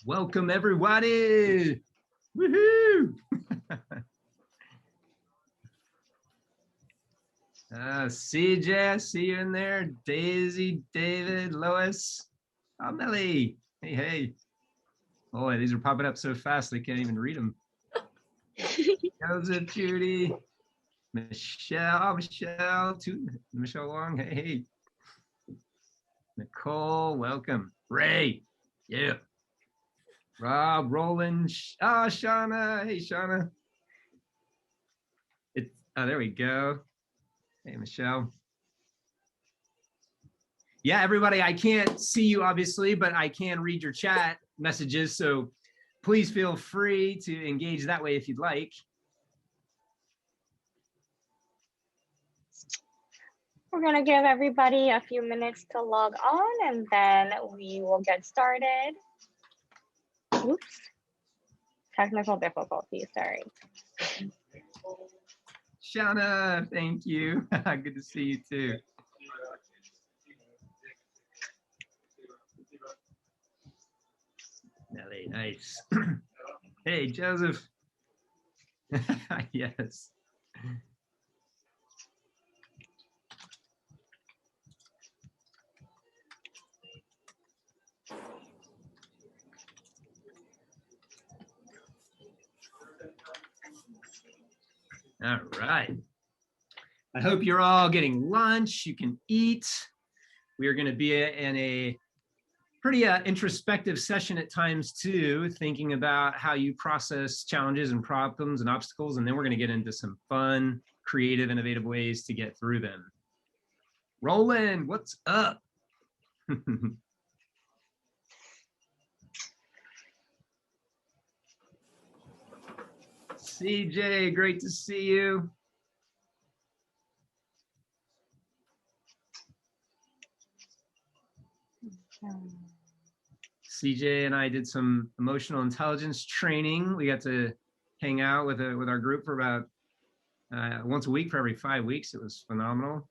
Welcome everybody. Woohoo! CJ, I see you in there. Daisy, David, Lois, Melly. Hey, hey. Boy, these are popping up so fast I can't even read them. Joseph, Judy, Michelle, Michelle Long. Hey, hey. Nicole, welcome. Ray, yeah. Rob, Roland, Shauna. Hey, Shauna. There we go. Hey, Michelle. Yeah, everybody, I can't see you obviously, but I can read your chat messages. So please feel free to engage that way if you'd like. We're going to give everybody a few minutes to log on and then we will get started. Oops. Technical difficulties, sorry. Shauna, thank you. Good to see you too. Nelly, nice. Hey, Joseph. Yes. All right. I hope you're all getting lunch. You can eat. We are going to be in a pretty introspective session at times too, thinking about how you process challenges and problems and obstacles. And then we're going to get into some fun, creative, innovative ways to get through them. Roland, what's up? CJ, great to see you. CJ and I did some emotional intelligence training. We got to hang out with our group for about once a week for every 5 weeks. It was phenomenal.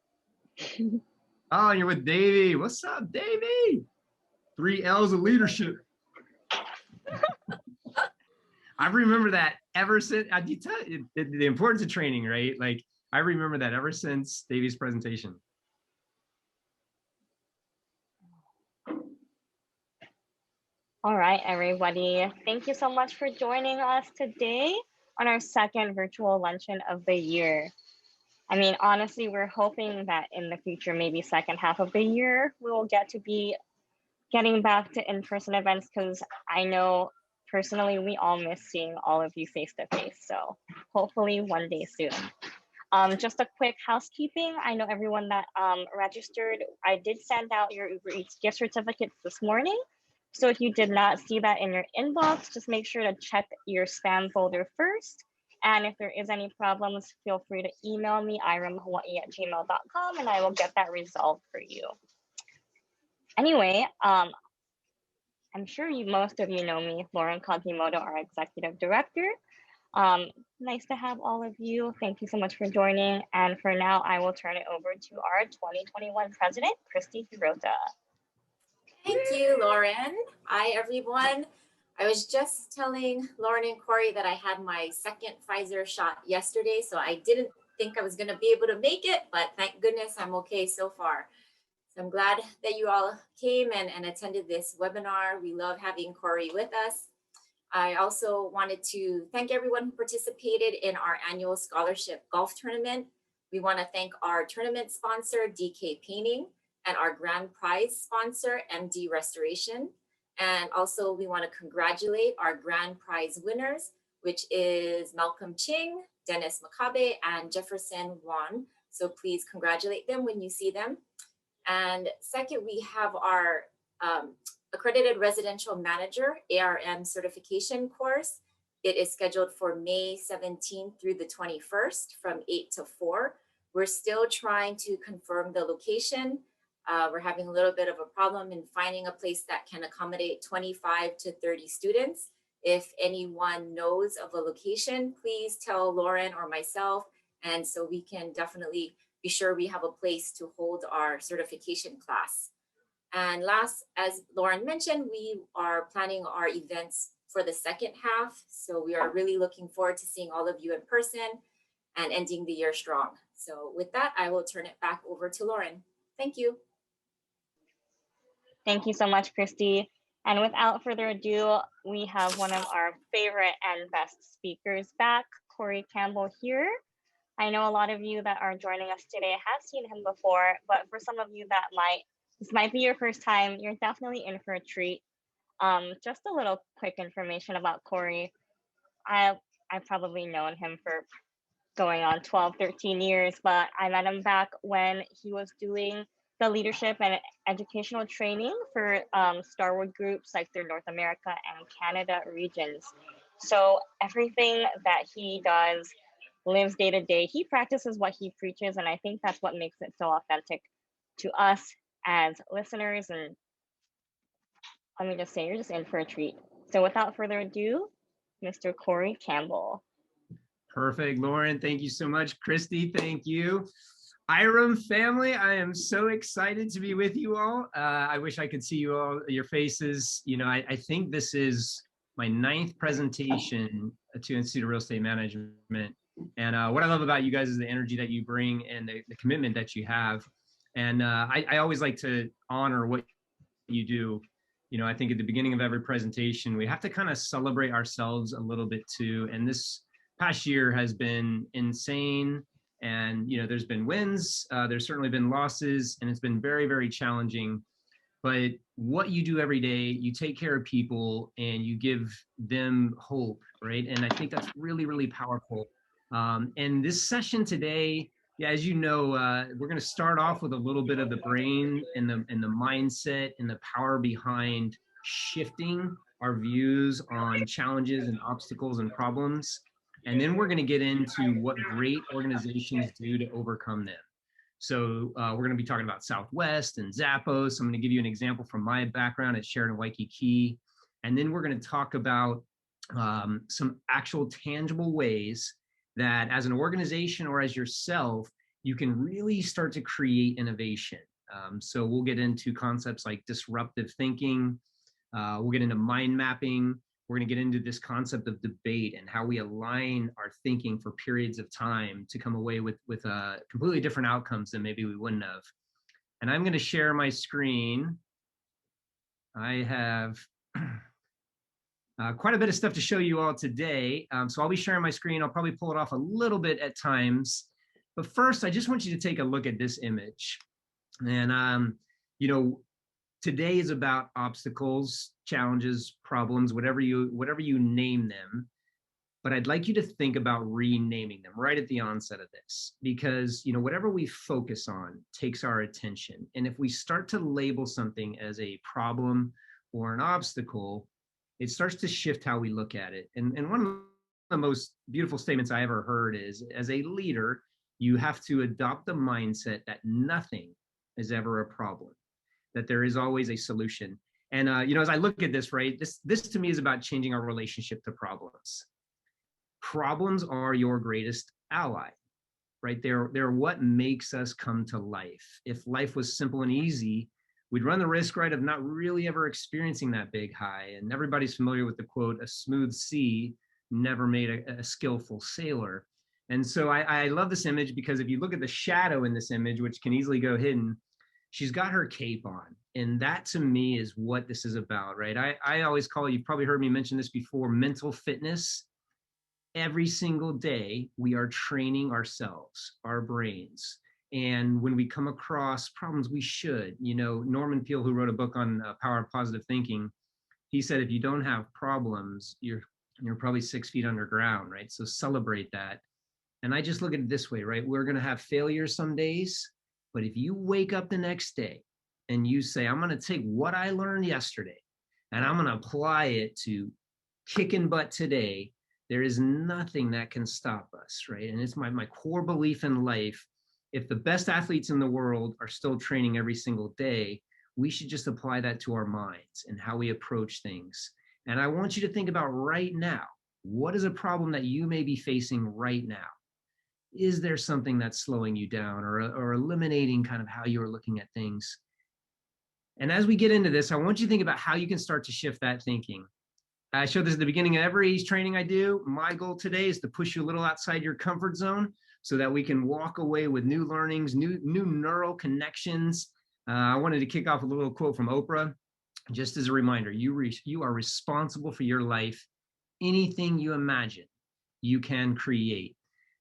Oh, you're with Davey. What's up, Davey? 3 L's of leadership. I remember that ever since, the importance of training, right? Like, I remember that ever since Davey's presentation. All right, everybody. Thank you so much for joining us today on our second virtual luncheon of the year. I mean, honestly, we're hoping that in the future, maybe second half of the year, we will get to be getting back to in-person events because I know personally we all miss seeing all of you face to face. So hopefully one day soon. Just a quick housekeeping. I know everyone that registered, I did send out your Uber Eats gift certificates this morning. So if you did not see that in your inbox, just make sure to check your spam folder first. And if there is any problems, feel free to email me, iramhawaii@gmail.com, and I will get that resolved for you. Anyway, I'm sure most of you know me, Lauren Kagimoto, our executive director. Nice to have all of you. Thank you so much for joining. And for now, I will turn it over to our 2021 president, Christy Hirota. Thank you, Lauren. Hi, everyone. I was just telling Lauren and Corey that I had my second Pfizer shot yesterday, so I didn't think I was going to be able to make it, but thank goodness I'm okay so far. So I'm glad that you all came and attended this webinar. We love having Corey with us. I also wanted to thank everyone who participated in our annual scholarship golf tournament. We want to thank our tournament sponsor, DK Painting, and our grand prize sponsor, MD Restoration. And also we want to congratulate our grand prize winners, which is Malcolm Ching, Dennis Makabe, and Jefferson Wan. So please congratulate them when you see them. And second, we have our Accredited Residential Manager, ARM certification course. It is scheduled for May 17th through the 21st from 8 to 4. We're still trying to confirm the location. We're having a little bit of a problem in finding a place that can accommodate 25 to 30 students. If anyone knows of a location, please tell Lauren or myself, and so we can definitely be sure we have a place to hold our certification class. And last, as Lauren mentioned, we are planning our events for the second half. So we are really looking forward to seeing all of you in person and ending the year strong. So with that, I will turn it back over to Lauren. Thank you. Thank you so much, Christy. And without further ado, we have one of our favorite and best speakers back, Corey Campbell here. I know a lot of you that are joining us today have seen him before, but for some of you that this might be your first time, you're definitely in for a treat. Just a little quick information about Corey. I've probably known him for going on 12, 13 years, but I met him back when he was doing the leadership and educational training for Starwood groups like their North America and Canada regions. So everything that he does, lives day to day, he practices what he preaches, and I think that's what makes it so authentic to us as listeners. And let me just say, you're just in for a treat. So without further ado, Mr. Corey Campbell. Perfect, Lauren. Thank you so much. Christy, thank you. IREM family, I am so excited to be with you all. I wish I could see you all, your faces. You know, I think this is my 9th presentation to Institute of Real Estate Management. And what I love about you guys is the energy that you bring and the commitment that you have. And I always like to honor what you do. You know, I think at the beginning of every presentation, we have to kind of celebrate ourselves a little bit too. And this past year has been insane. And, you know, there's been wins, there's certainly been losses, and it's been very, very challenging. But what you do every day, you take care of people and you give them hope, right? And I think that's really, really powerful. And this session today, yeah, as you know, we're going to start off with a little bit of the brain and the mindset and the power behind shifting our views on challenges and obstacles and problems. And then we're going to get into what great organizations do to overcome them. So we're going to be talking about Southwest and Zappos. I'm going to give you an example from my background at Sheridan Waikiki. And then we're going to talk about some actual tangible ways that as an organization or as yourself, you can really start to create innovation. So we'll get into concepts like disruptive thinking. We'll get into mind mapping. We're going to get into this concept of debate and how we align our thinking for periods of time to come away with completely different outcomes than maybe we wouldn't have. And I'm going to share my screen. I have quite a bit of stuff to show you all today. So I'll be sharing my screen. I'll probably pull it off a little bit at times. But first, I just want you to take a look at this image. And, you know, today is about obstacles, challenges, problems, whatever you name them. But I'd like you to think about renaming them right at the onset of this, because, you know, whatever we focus on takes our attention. And if we start to label something as a problem or an obstacle, it starts to shift how we look at it. And one of the most beautiful statements I ever heard is, as a leader, you have to adopt the mindset that nothing is ever a problem, that there is always a solution. And, you know, as I look at this, right, this to me is about changing our relationship to problems. Problems are your greatest ally, right? They're what makes us come to life. If life was simple and easy, we'd run the risk, right, of not really ever experiencing that big high. And everybody's familiar with the quote, "A smooth sea never made a skillful sailor." And so I love this image because if you look at the shadow in this image, which can easily go hidden, she's got her cape on. And that to me is what this is about, right? I always call, you've probably heard me mention this before, mental fitness. Every single day, we are training ourselves, our brains. And when we come across problems, we should, you know, Norman Peale, who wrote a book on power of positive thinking, he said, if you don't have problems, you're probably 6 feet underground, right? So celebrate that. And I just look at it this way, right? We're going to have failures some days, but if you wake up the next day and you say, I'm going to take what I learned yesterday and I'm going to apply it to kicking butt today, there is nothing that can stop us, right? And it's my core belief in life. If the best athletes in the world are still training every single day, we should just apply that to our minds and how we approach things. And I want you to think about right now, what is a problem that you may be facing right now? Is there something that's slowing you down or eliminating kind of how you're looking at things? And as we get into this, I want you to think about how you can start to shift that thinking. I show this at the beginning of every training I do. My goal today is to push you a little outside your comfort zone so that we can walk away with new learnings, new neural connections. I wanted to kick off a little quote from Oprah. Just as a reminder, you are responsible for your life. Anything you imagine, you can create.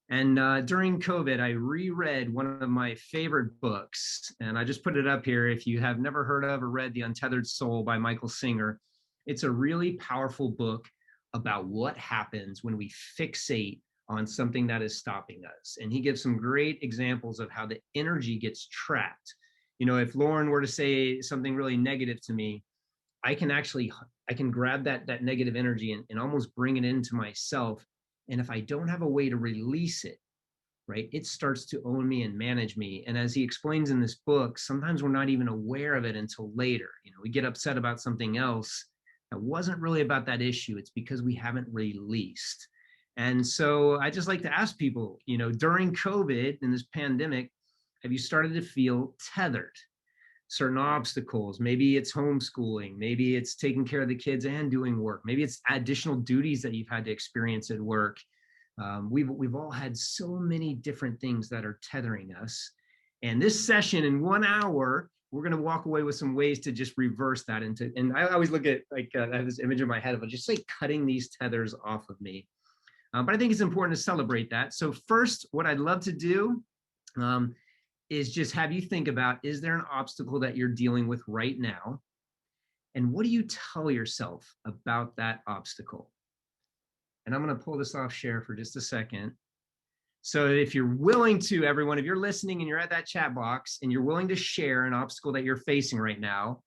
And during COVID, I reread one of my favorite books, and I just put it up here. If you have never heard of or read The Untethered Soul by Michael Singer, it's a really powerful book about what happens when we fixate on something that is stopping us. And he gives some great examples of how the energy gets trapped. You know, if Lauren were to say something really negative to me, I can grab that negative energy and almost bring it into myself. And if I don't have a way to release it, right, it starts to own me and manage me. And as he explains in this book, sometimes we're not even aware of it until later. You know, we get upset about something else that wasn't really about that issue. It's because we haven't released. And so I just like to ask people, you know, during COVID and this pandemic, have you started to feel tethered? Certain obstacles, maybe it's homeschooling, maybe it's taking care of the kids and doing work, maybe it's additional duties that you've had to experience at work. We've all had so many different things that are tethering us. And this session in 1 hour, we're going to walk away with some ways to just reverse that and I always look at I have this image in my head of just like cutting these tethers off of me. But I think it's important to celebrate that. So first, what I'd love to do is just have you think about, is there an obstacle that you're dealing with right now? And what do you tell yourself about that obstacle? And I'm going to pull this off share for just a second. So if you're willing to, everyone, if you're listening and you're at that chat box and you're willing to share an obstacle that you're facing right now,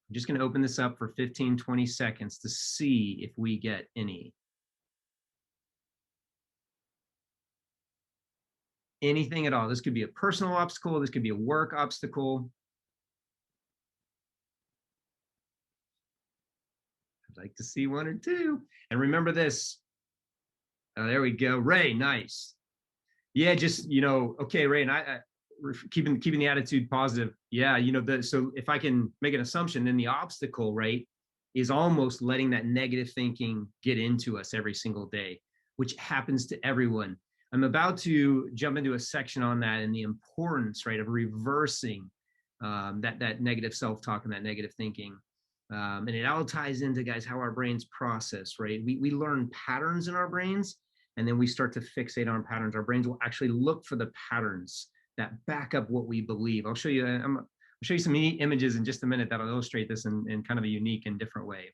I'm just going to open this up for 15, 20 seconds to see if we get any. Anything at all. This could be a personal obstacle. This could be a work obstacle. I'd like to see one or two. And remember this. Oh, there we go. Ray, nice. Yeah, just, you know, okay, Ray, and I keeping the attitude positive. Yeah, you know, so if I can make an assumption, then the obstacle, right, is almost letting that negative thinking get into us every single day, which happens to everyone. I'm about to jump into a section on that and the importance, right, of reversing that negative self-talk and that negative thinking. And it all ties into, guys, how our brains process, right? We learn patterns in our brains, and then we start to fixate on patterns. Our brains will actually look for the patterns that back up what we believe. I'll show you some images in just a minute that'll illustrate this in kind of a unique and different way.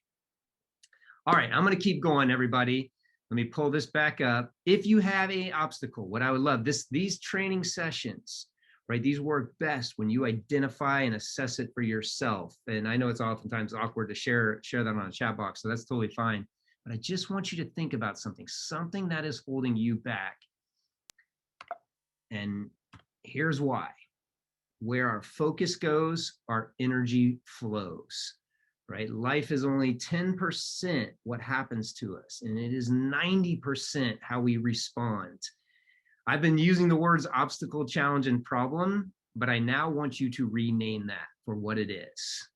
All right, I'm going to keep going, everybody. Let me pull this back up. If you have an obstacle, what I would love, these training sessions, right? These work best when you identify and assess it for yourself. And I know it's oftentimes awkward to share that on a chat box, so that's totally fine. But I just want you to think about something that is holding you back. And here's why. Where our focus goes, our energy flows. Right? Life is only 10% what happens to us, and it is 90% how we respond. I've been using the words obstacle, challenge, and problem, but I now want you to rename that for what it is.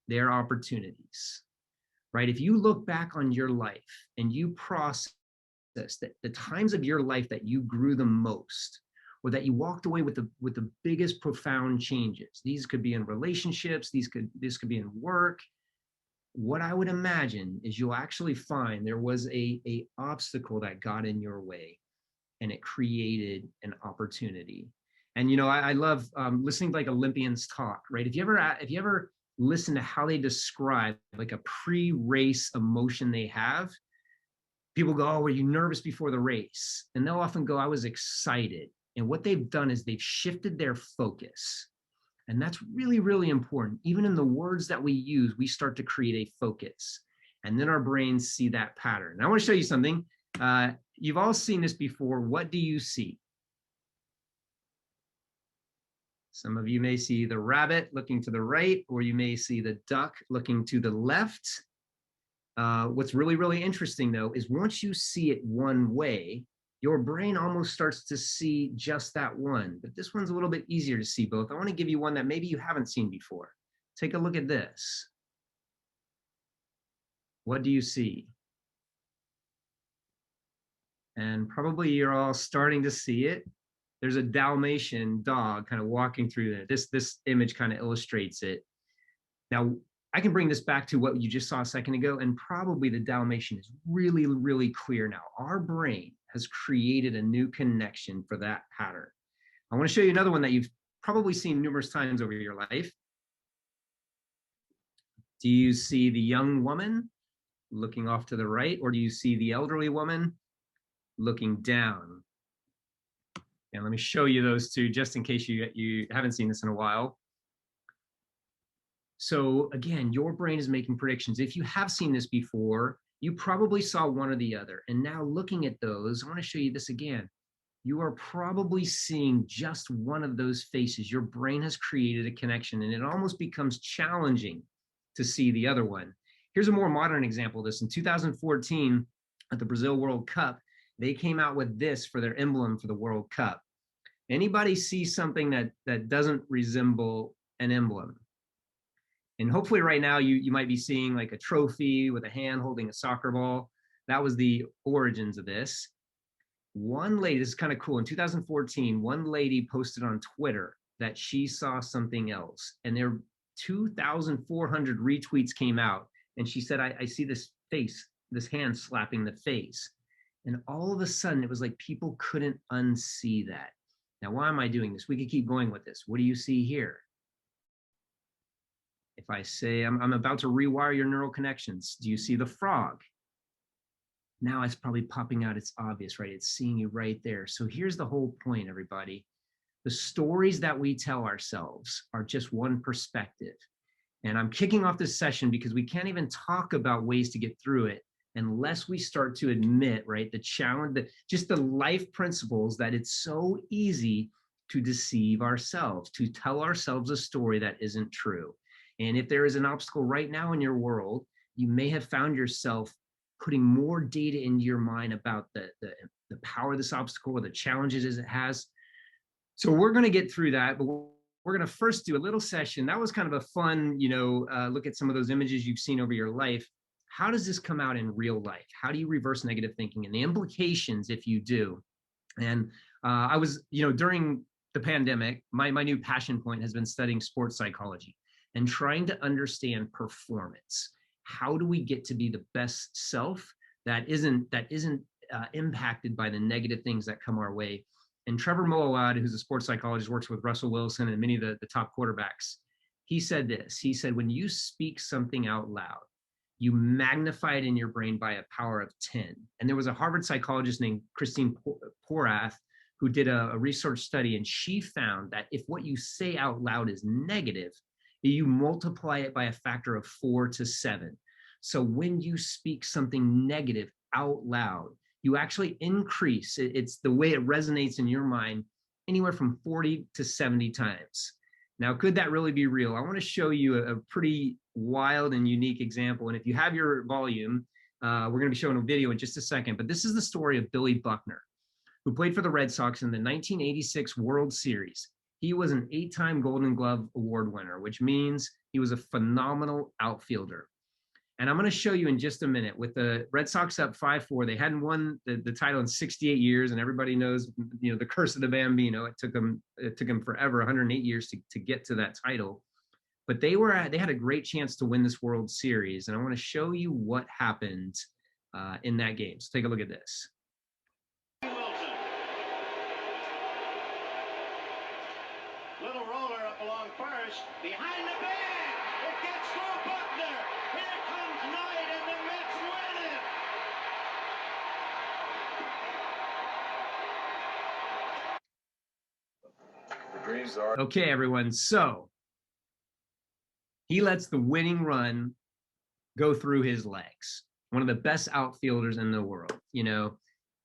They're opportunities, right? If you look back on your life and you process the times of your life that you grew the most, or that you walked away with the biggest profound changes, these could be in relationships, this could be in work. What I would imagine is you'll actually find there was a obstacle that got in your way, and it created an opportunity. And you know, I love listening to like Olympians talk, right? If you ever listen to how they describe like a pre-race emotion they have, people go, "Oh, were you nervous before the race?" And they'll often go, "I was excited." And what they've done is they've shifted their focus. And that's really, really important. Even in the words that we use, we start to create a focus. And then our brains see that pattern. Now, I want to show you something. You've all seen this before. What do you see? Some of you may see the rabbit looking to the right, or you may see the duck looking to the left. What's really, really interesting, though, is once you see it one way, your brain almost starts to see just that one. But this one's a little bit easier to see both. I want to give you one that maybe you haven't seen before. Take a look at this. What do you see? And probably you're all starting to see it. There's a Dalmatian dog kind of walking through there. This image kind of illustrates it. Now, I can bring this back to what you just saw a second ago, and probably the Dalmatian is really, really clear now. Our brain has created a new connection for that pattern. I want to show you another one that you've probably seen numerous times over your life. Do you see the young woman looking off to the right, or do you see the elderly woman looking down? And let me show you those two just in case you haven't seen this in a while. So again, your brain is making predictions. If you have seen this before, you probably saw one or the other. And now looking at those, I want to show you this again. You are probably seeing just one of those faces. Your brain has created a connection, and it almost becomes challenging to see the other one. Here's a more modern example of this. In 2014, at the Brazil World Cup, they came out with this for their emblem for the World Cup. Anybody see something that doesn't resemble an emblem? And hopefully right now you might be seeing like a trophy with a hand holding a soccer ball. That was the origins of this. One lady, this is kind of cool. In 2014, one lady posted on Twitter that she saw something else, and there 2,400 retweets came out. And she said, I see this face, this hand slapping the face. And all of a sudden it was like people couldn't unsee that. Now, why am I doing this? We could keep going with this. What do you see here? If I say I'm about to rewire your neural connections, do you see the frog? Now it's probably popping out. It's obvious, right? It's seeing you right there. So here's the whole point, everybody. The stories that we tell ourselves are just one perspective. And I'm kicking off this session because we can't even talk about ways to get through it unless we start to admit, right, the challenge, just the life principles that it's so easy to deceive ourselves, to tell ourselves a story that isn't true. And if there is an obstacle right now in your world, you may have found yourself putting more data into your mind about the power of this obstacle or the challenges it has. So we're going to get through that, but we're going to first do a little session. That was kind of a fun, look at some of those images you've seen over your life. How does this come out in real life? How do you reverse negative thinking and the implications if you do? And I was, during the pandemic, my new passion point has been studying sports psychology and trying to understand performance. How do we get to be the best self that isn't impacted by the negative things that come our way? And Trevor Moawad, who's a sports psychologist, works with Russell Wilson and many of the top quarterbacks. He said this, he said, when you speak something out loud, you magnify it in your brain by a power of 10. And there was a Harvard psychologist named Christine Porath who did a research study, and she found that if what you say out loud is negative, you multiply it by a factor of 4 to 7. So when you speak something negative out loud, you actually increase, it's the way it resonates in your mind, anywhere from 40 to 70 times. Now, could that really be real? I want to show you a pretty wild and unique example. And if you have your volume, we're going to be showing a video in just a second, but this is the story of Billy Buckner, who played for the Red Sox in the 1986 World Series. He was an 8-time Golden Glove Award winner, which means he was a phenomenal outfielder. And I'm going to show you in just a minute, with the Red Sox up 5-4, they hadn't won the title in 68 years, and everybody knows, the curse of the Bambino. It took them forever, 108 years to get to that title. But they had a great chance to win this World Series, and I want to show you what happened in that game. So take a look at this. Little roller up along first, behind the bag, it gets through Buckner. Here comes Knight, and the Mets win it. The dreams are Okay, everyone. So he lets the winning run go through his legs. One of the best outfielders in the world.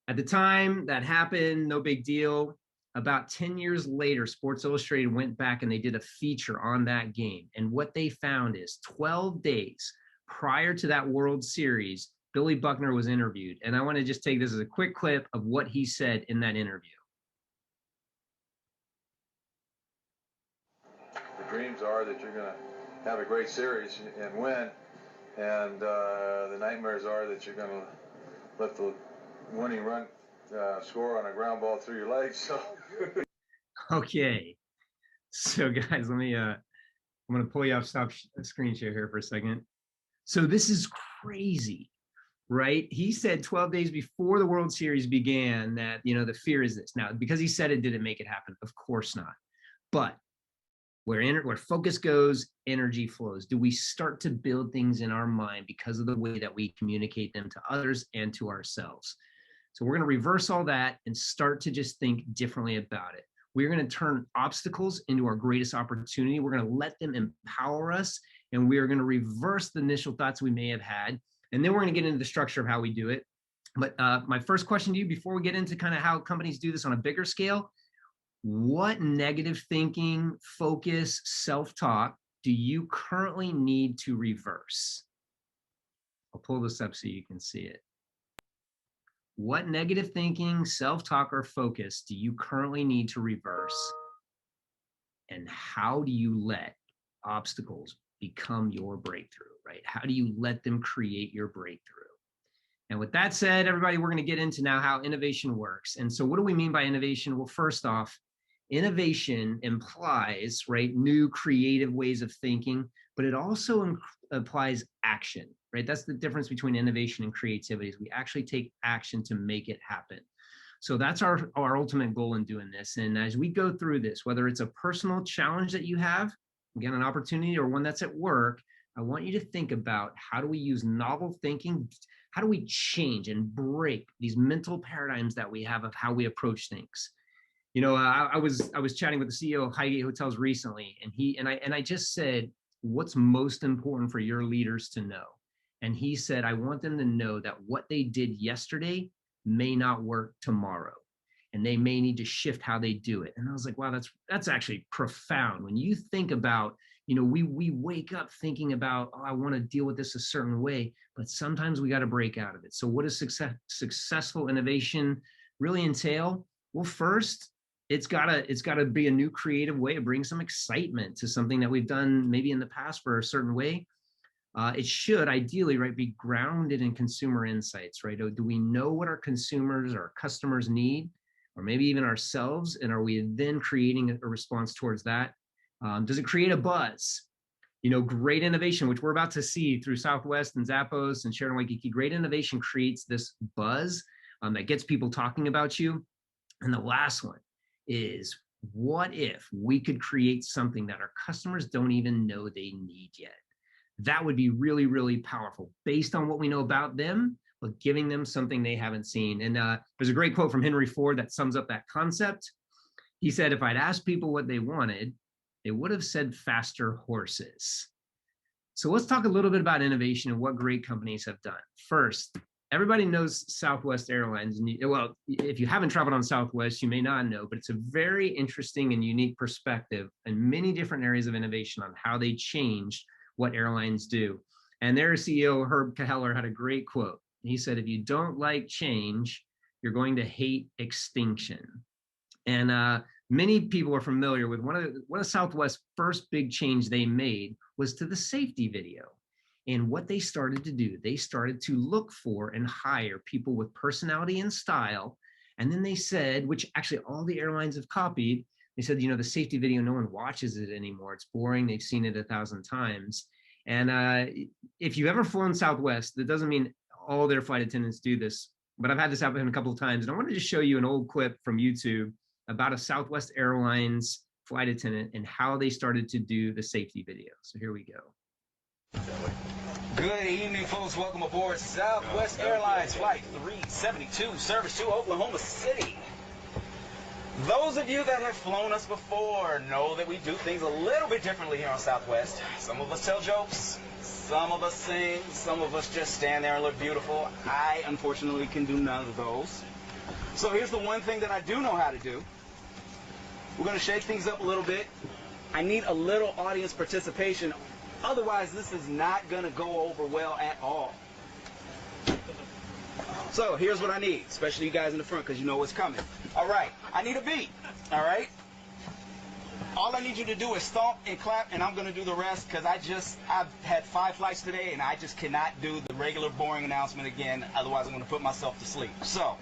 At the time that happened, no big deal. About 10 years later, Sports Illustrated went back and they did a feature on that game. And what they found is 12 days prior to that World Series, Billy Buckner was interviewed. And I want to just take this as a quick clip of what he said in that interview. The dreams are that you're going to have a great series and win. And the nightmares are that you're going to let the winning run score on a ground ball through your legs. So. Okay. So guys, let me, I'm going to pull you off stop screen share here for a second. So this is crazy, right? He said 12 days before the World Series began that, you know, the fear is this. Now, because he said it, didn't make it happen. Of course not. But where focus goes, energy flows. Do we start to build things in our mind because of the way that we communicate them to others and to ourselves? So we're going to reverse all that and start to just think differently about it. We're going to turn obstacles into our greatest opportunity. We're going to let them empower us, and we are going to reverse the initial thoughts we may have had. And then we're going to get into the structure of how we do it. But my first question to you, before we get into kind of how companies do this on a bigger scale, what negative thinking, focus, self-talk do you currently need to reverse? I'll pull this up so you can see it. What negative thinking, self-talk, or focus do you currently need to reverse? And how do you let obstacles become your breakthrough, right? How do you let them create your breakthrough? And with that said, everybody, we're going to get into now how innovation works. And so what do we mean by innovation? Well, first off, innovation implies, right, new creative ways of thinking, but it also implies action, right? That's the difference between innovation and creativity, is we actually take action to make it happen. So that's our ultimate goal in doing this. And as we go through this, whether it's a personal challenge that you have, again, an opportunity, or one that's at work, I want you to think about, how do we use novel thinking? How do we change and break these mental paradigms that we have of how we approach things? You know, I was chatting with the CEO of Highgate Hotels recently, and I just said, what's most important for your leaders to know? And he said, I want them to know that what they did yesterday may not work tomorrow, and they may need to shift how they do it. And I was like, wow, that's actually profound. When you think about, you know, we wake up thinking about, oh, I want to deal with this a certain way, but sometimes we got to break out of it. So what does successful innovation really entail? Well, first, it's gotta be a new creative way to bring some excitement to something that we've done maybe in the past for a certain way. It should ideally, right, be grounded in consumer insights, right? Do we know what our consumers or customers need, or maybe even ourselves? And are we then creating a response towards that? Does it create a buzz? You know, great innovation, which we're about to see through Southwest and Zappos and Sheraton Waikiki, great innovation creates this buzz that gets people talking about you. And the last one is, what if we could create something that our customers don't even know they need yet? That would be really, really powerful based on what we know about them, but giving them something they haven't seen. And there's a great quote from Henry Ford that sums up that concept. He said, if I'd asked people what they wanted, they would have said faster horses. So let's talk a little bit about innovation and what great companies have done. First, everybody knows Southwest Airlines. And well, if you haven't traveled on Southwest, you may not know, but it's a very interesting and unique perspective in many different areas of innovation on how they changed what airlines do. And their CEO, Herb Keller, had a great quote. He said, if you don't like change, you're going to hate extinction. And many people are familiar with one of Southwest's first big change they made was to the safety video. And what they started to do, they started to look for and hire people with personality and style. And then they said, which actually all the airlines have copied, they said, you know, the safety video, no one watches it anymore. It's boring. They've seen it 1,000 times. And if you've ever flown Southwest, that doesn't mean all their flight attendants do this, but I've had this happen a couple of times. And I wanted to show you an old clip from YouTube about a Southwest Airlines flight attendant and how they started to do the safety video. So here we go. Good evening, folks. Welcome aboard Southwest Airlines Flight 372, service to Oklahoma City. Those of you that have flown us before know that we do things a little bit differently here on Southwest. Some of us tell jokes, some of us sing, some of us just stand there and look beautiful. I, unfortunately, can do none of those. So here's the one thing that I do know how to do. We're going to shake things up a little bit. I need a little audience participation. Otherwise, this is not going to go over well at all. So here's what I need, especially you guys in the front, because you know what's coming. All right, I need a beat. All right. all I need you to do is stomp and clap, and I'm gonna do the rest because I've had 5 flights today, and I just cannot do the regular boring announcement again. Otherwise, I'm gonna put myself to sleep. So,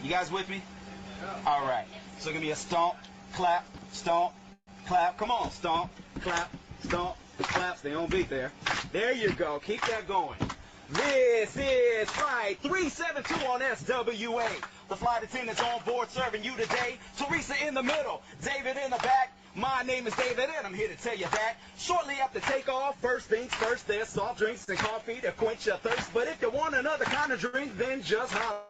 you guys with me? All right. So give me a stomp, clap, clap. Come on, stomp, clap, clap. Stay on beat there. There you go. Keep that going. This is Flight 372 on SWA. The flight attendants on board serving you today. Teresa in the middle, David in the back. My name is David, and I'm here to tell you that shortly after takeoff, first things first, there's soft drinks and coffee to quench your thirst. But if you want another kind of drink, then just holler.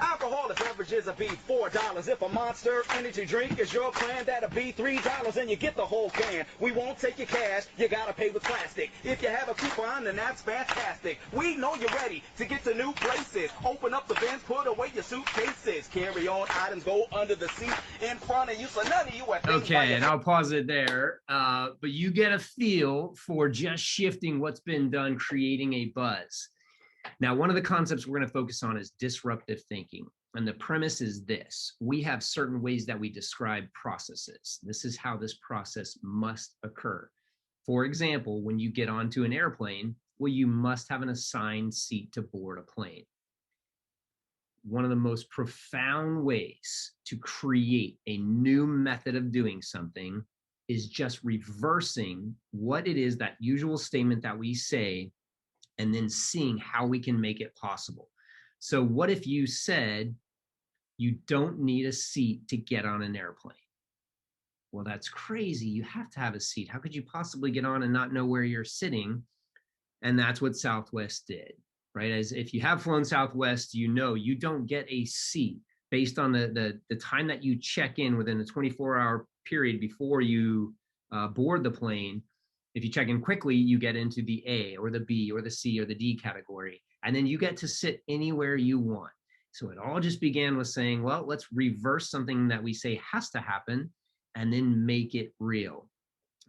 Alcoholic beverages will be $4. If a Monster energy drink is your plan, that'll be $3, and you get the whole can. We won't take your cash, you gotta pay with plastic. If you have a coupon, then that's fantastic. We know you're ready to get to new places. Open up the bins, put away your suitcases. Carry on items, go under the seat in front of you, so none of you are things Okay, and I'll pause it there. But you get a feel for just shifting what's been done, creating a buzz. Now, one of the concepts we're going to focus on is disruptive thinking. And the premise is this: we have certain ways that we describe processes. This is how this process must occur. For example, when you get onto an airplane, well, you must have an assigned seat to board a plane. One of the most profound ways to create a new method of doing something is just reversing what it is, that usual statement that we say, and then seeing how we can make it possible. So what if you said you don't need a seat to get on an airplane? Well, that's crazy. You have to have a seat. How could you possibly get on and not know where you're sitting? And that's what Southwest did, right? As if you have flown Southwest, you know you don't get a seat based on the time that you check in within a 24-hour period before you board the plane. If you check in quickly, you get into the A or the B or the C or the D category, and then you get to sit anywhere you want. So it all just began with saying, well, let's reverse something that we say has to happen and then make it real.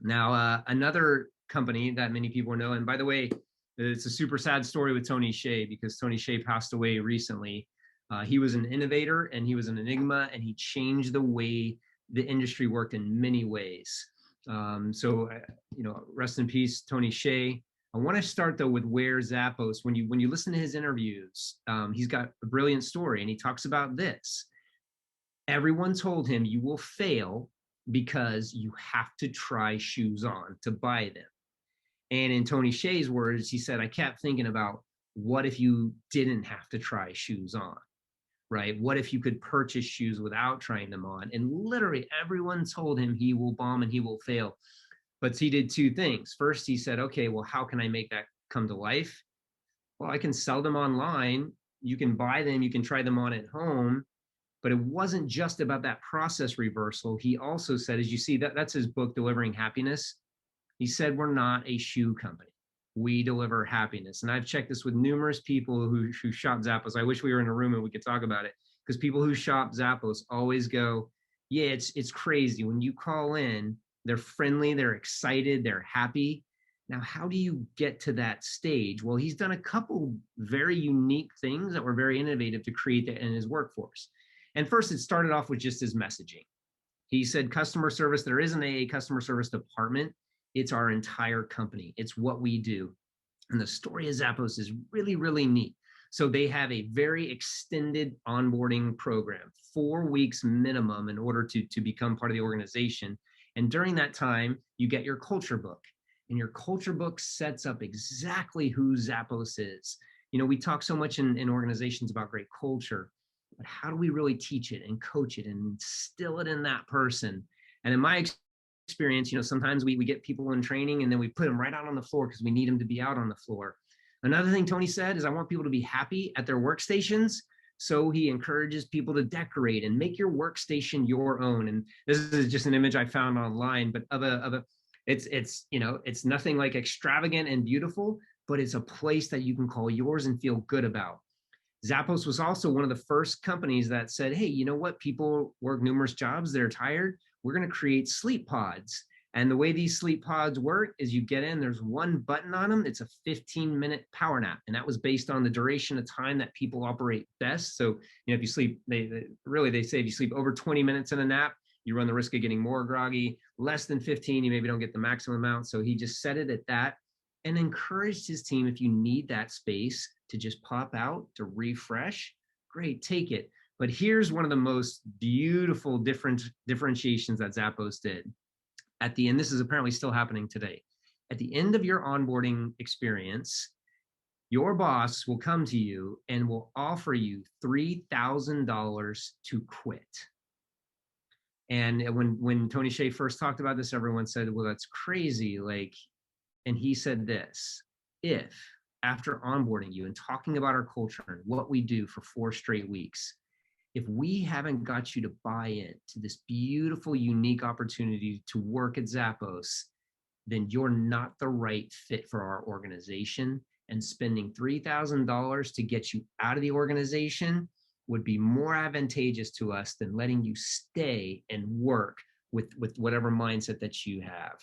Now, another company that many people know, and by the way, it's a super sad story with Tony Hsieh, because Tony Hsieh passed away recently. He was an innovator and he was an enigma, and he changed the way the industry worked in many ways. Rest in peace, Tony Hsieh. I want to start though with where Zappos, when you listen to his interviews, he's got a brilliant story, and he talks about this. Everyone told him you will fail because you have to try shoes on to buy them. And in Tony Hsieh's words, he said, I kept thinking about, what if you didn't have to try shoes on? Right? What if you could purchase shoes without trying them on? And literally everyone told him he will bomb and he will fail. But he did two things. First, he said, okay, well, how can I make that come to life? Well, I can sell them online. You can buy them. You can try them on at home. But it wasn't just about that process reversal. He also said, as you see, that's his book, Delivering Happiness. He said, we're not a shoe company. We deliver happiness. And I've checked this with numerous people who shop Zappos. I wish we were in a room and we could talk about it, because people who shop Zappos always go, yeah, it's crazy. When you call in, they're friendly, they're excited, they're happy. Now, how do you get to that stage? Well, he's done a couple very unique things that were very innovative to create that in his workforce. And first, it started off with just his messaging. He said, customer service, there isn't a customer service department. It's our entire company. It's what we do. And the story of Zappos is really, really neat. So they have a very extended onboarding program, 4 weeks minimum in order to become part of the organization. And during that time, you get your culture book. And your culture book sets up exactly who Zappos is. You know, we talk so much in organizations about great culture, but how do we really teach it and coach it and instill it in that person? And in my experience, you know, sometimes we get people in training and then we put them right out on the floor because we need them to be out on the floor. Another thing Tony said is, I want people to be happy at their workstations. So he encourages people to decorate and make your workstation your own. And this is just an image I found online, but it's nothing like extravagant and beautiful, but it's a place that you can call yours and feel good about. Zappos was also one of the first companies that said, hey, you know what? People work numerous jobs, they're tired. We're going to create sleep pods. And the way these sleep pods work is you get in, there's one button on them. It's a 15-minute power nap. And that was based on the duration of time that people operate best. So, you know, if you sleep, they say if you sleep over 20 minutes in a nap, you run the risk of getting more groggy. Less than 15, you maybe don't get the maximum amount. So he just set it at that and encouraged his team, if you need that space to just pop out to refresh, great, take it. But here's one of the most beautiful differentiations that Zappos did. At the end, this is apparently still happening today. At the end of your onboarding experience, your boss will come to you and will offer you $3,000 to quit. And when Tony Hsieh first talked about this, everyone said, well, that's crazy. Like, and he said this, if after onboarding you and talking about our culture and what we do for 4 straight weeks, if we haven't got you to buy in to this beautiful, unique opportunity to work at Zappos, then you're not the right fit for our organization. And spending $3,000 to get you out of the organization would be more advantageous to us than letting you stay and work with whatever mindset that you have.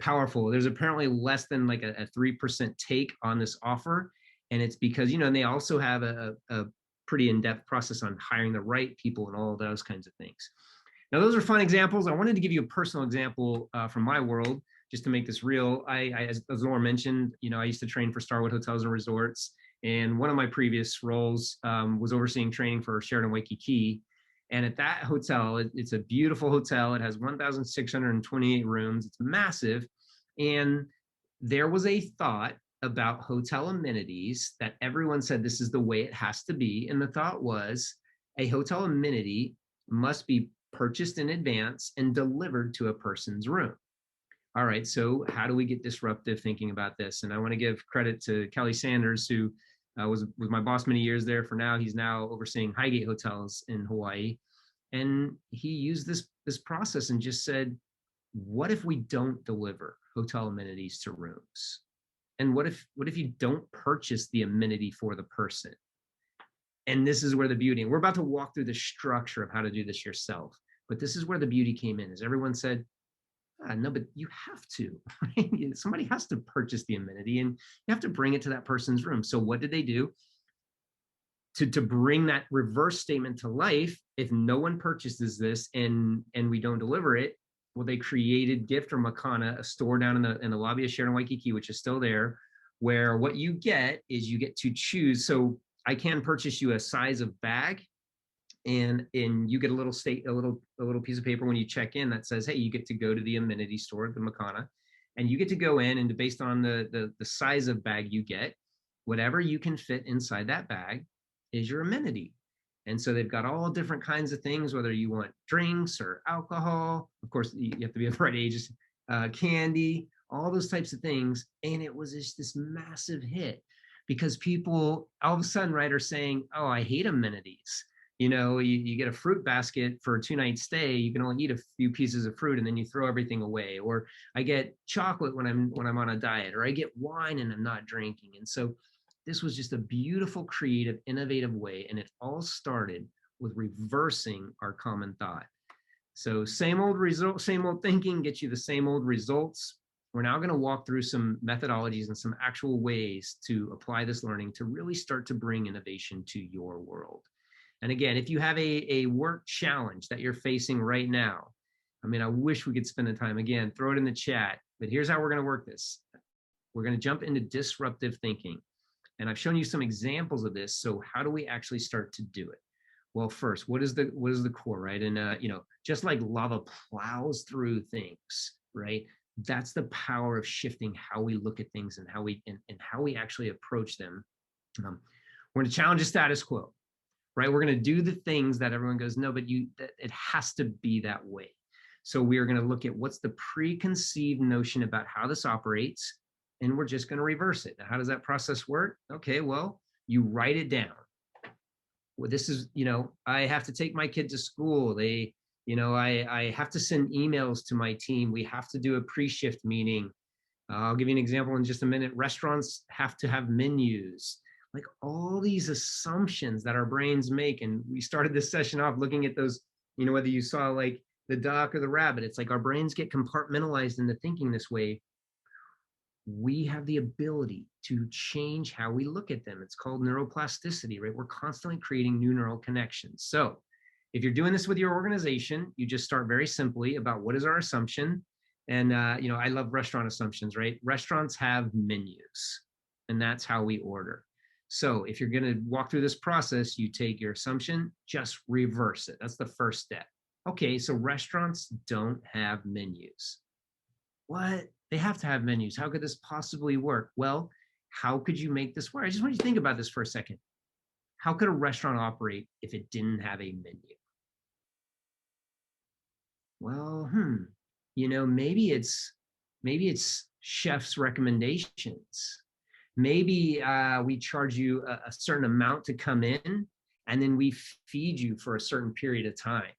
Powerful. There's apparently less than like a 3% take on this offer. And it's because, and they also have a pretty in-depth process on hiring the right people and all of those kinds of things. Now, those are fun examples. I wanted to give you a personal example from my world, just to make this real. As Laura mentioned, I used to train for Starwood Hotels and Resorts. And one of my previous roles was overseeing training for Sheraton Waikiki. And at that hotel, it's a beautiful hotel. It has 1,628 rooms. It's massive. And there was a thought about hotel amenities that everyone said this is the way it has to be. And the thought was a hotel amenity must be purchased in advance and delivered to a person's room. All right, so how do we get disruptive thinking about this? And I want to give credit to Kelly Sanders, who was my boss many years there. For now, he's now overseeing Highgate Hotels in Hawaii. And he used this process and just said, what if we don't deliver hotel amenities to rooms? And what if you don't purchase the amenity for the person? And this is where the beauty, and we're about to walk through the structure of how to do this yourself. But this is where the beauty came in, is everyone said, no, but you have to, right? Somebody has to purchase the amenity and you have to bring it to that person's room. So what did they do? To bring that reverse statement to life, if no one purchases this and we don't deliver it, well, they created Gift or Makana, a store down in the lobby of Sheraton Waikiki, which is still there, where what you get is you get to choose. So I can purchase you a size of bag, and you get a little piece of paper when you check in that says, hey, you get to go to the amenity store, the Makana, and you get to go in, and based on the size of bag you get, whatever you can fit inside that bag is your amenity. And so they've got all different kinds of things, whether you want drinks or alcohol, of course you have to be of the right age, candy, all those types of things. And it was just this massive hit because people all of a sudden, right, are saying, oh, I hate amenities. You get a fruit basket for a 2-night stay, you can only eat a few pieces of fruit and then you throw everything away. Or I get chocolate when I'm on a diet, or I get wine and I'm not drinking. And so this was just a beautiful, creative, innovative way. And it all started with reversing our common thought. So same old result, same old thinking gets you the same old results. We're now going to walk through some methodologies and some actual ways to apply this learning to really start to bring innovation to your world. And again, if you have a work challenge that you're facing right now, I wish we could spend the time, again, throw it in the chat, but here's how we're going to work this. We're going to jump into disruptive thinking. And I've shown you some examples of this. So how do we actually start to do it? Well, first, what is the core, right? And, just like lava plows through things, right? That's the power of shifting how we look at things and how we actually approach them. We're going to challenge the status quo. Right, we're going to do the things that everyone goes, no, but it has to be that way. So we are going to look at what's the preconceived notion about how this operates, and we're just going to reverse it. Now, how does that process work? Okay, well, you write it down. Well, this is, I have to take my kid to school. I have to send emails to my team. We have to do a pre-shift meeting. I'll give you an example in just a minute. Restaurants have to have menus. Like all these assumptions that our brains make. And we started this session off looking at those, whether you saw like the duck or the rabbit, it's like our brains get compartmentalized into thinking this way. We have the ability to change how we look at them. It's called neuroplasticity, right? We're constantly creating new neural connections. So if you're doing this with your organization, you just start very simply about what is our assumption. And, I love restaurant assumptions, right? Restaurants have menus, and that's how we order. So if you're going to walk through this process, you take your assumption, just reverse it. That's the first step. Okay, so restaurants don't have menus. What? They have to have menus. How could this possibly work? Well, how could you make this work? I just want you to think about this for a second. How could a restaurant operate if it didn't have a menu? Well, maybe it's chef's recommendations. Maybe we charge you a certain amount to come in, and then we feed you for a certain period of time.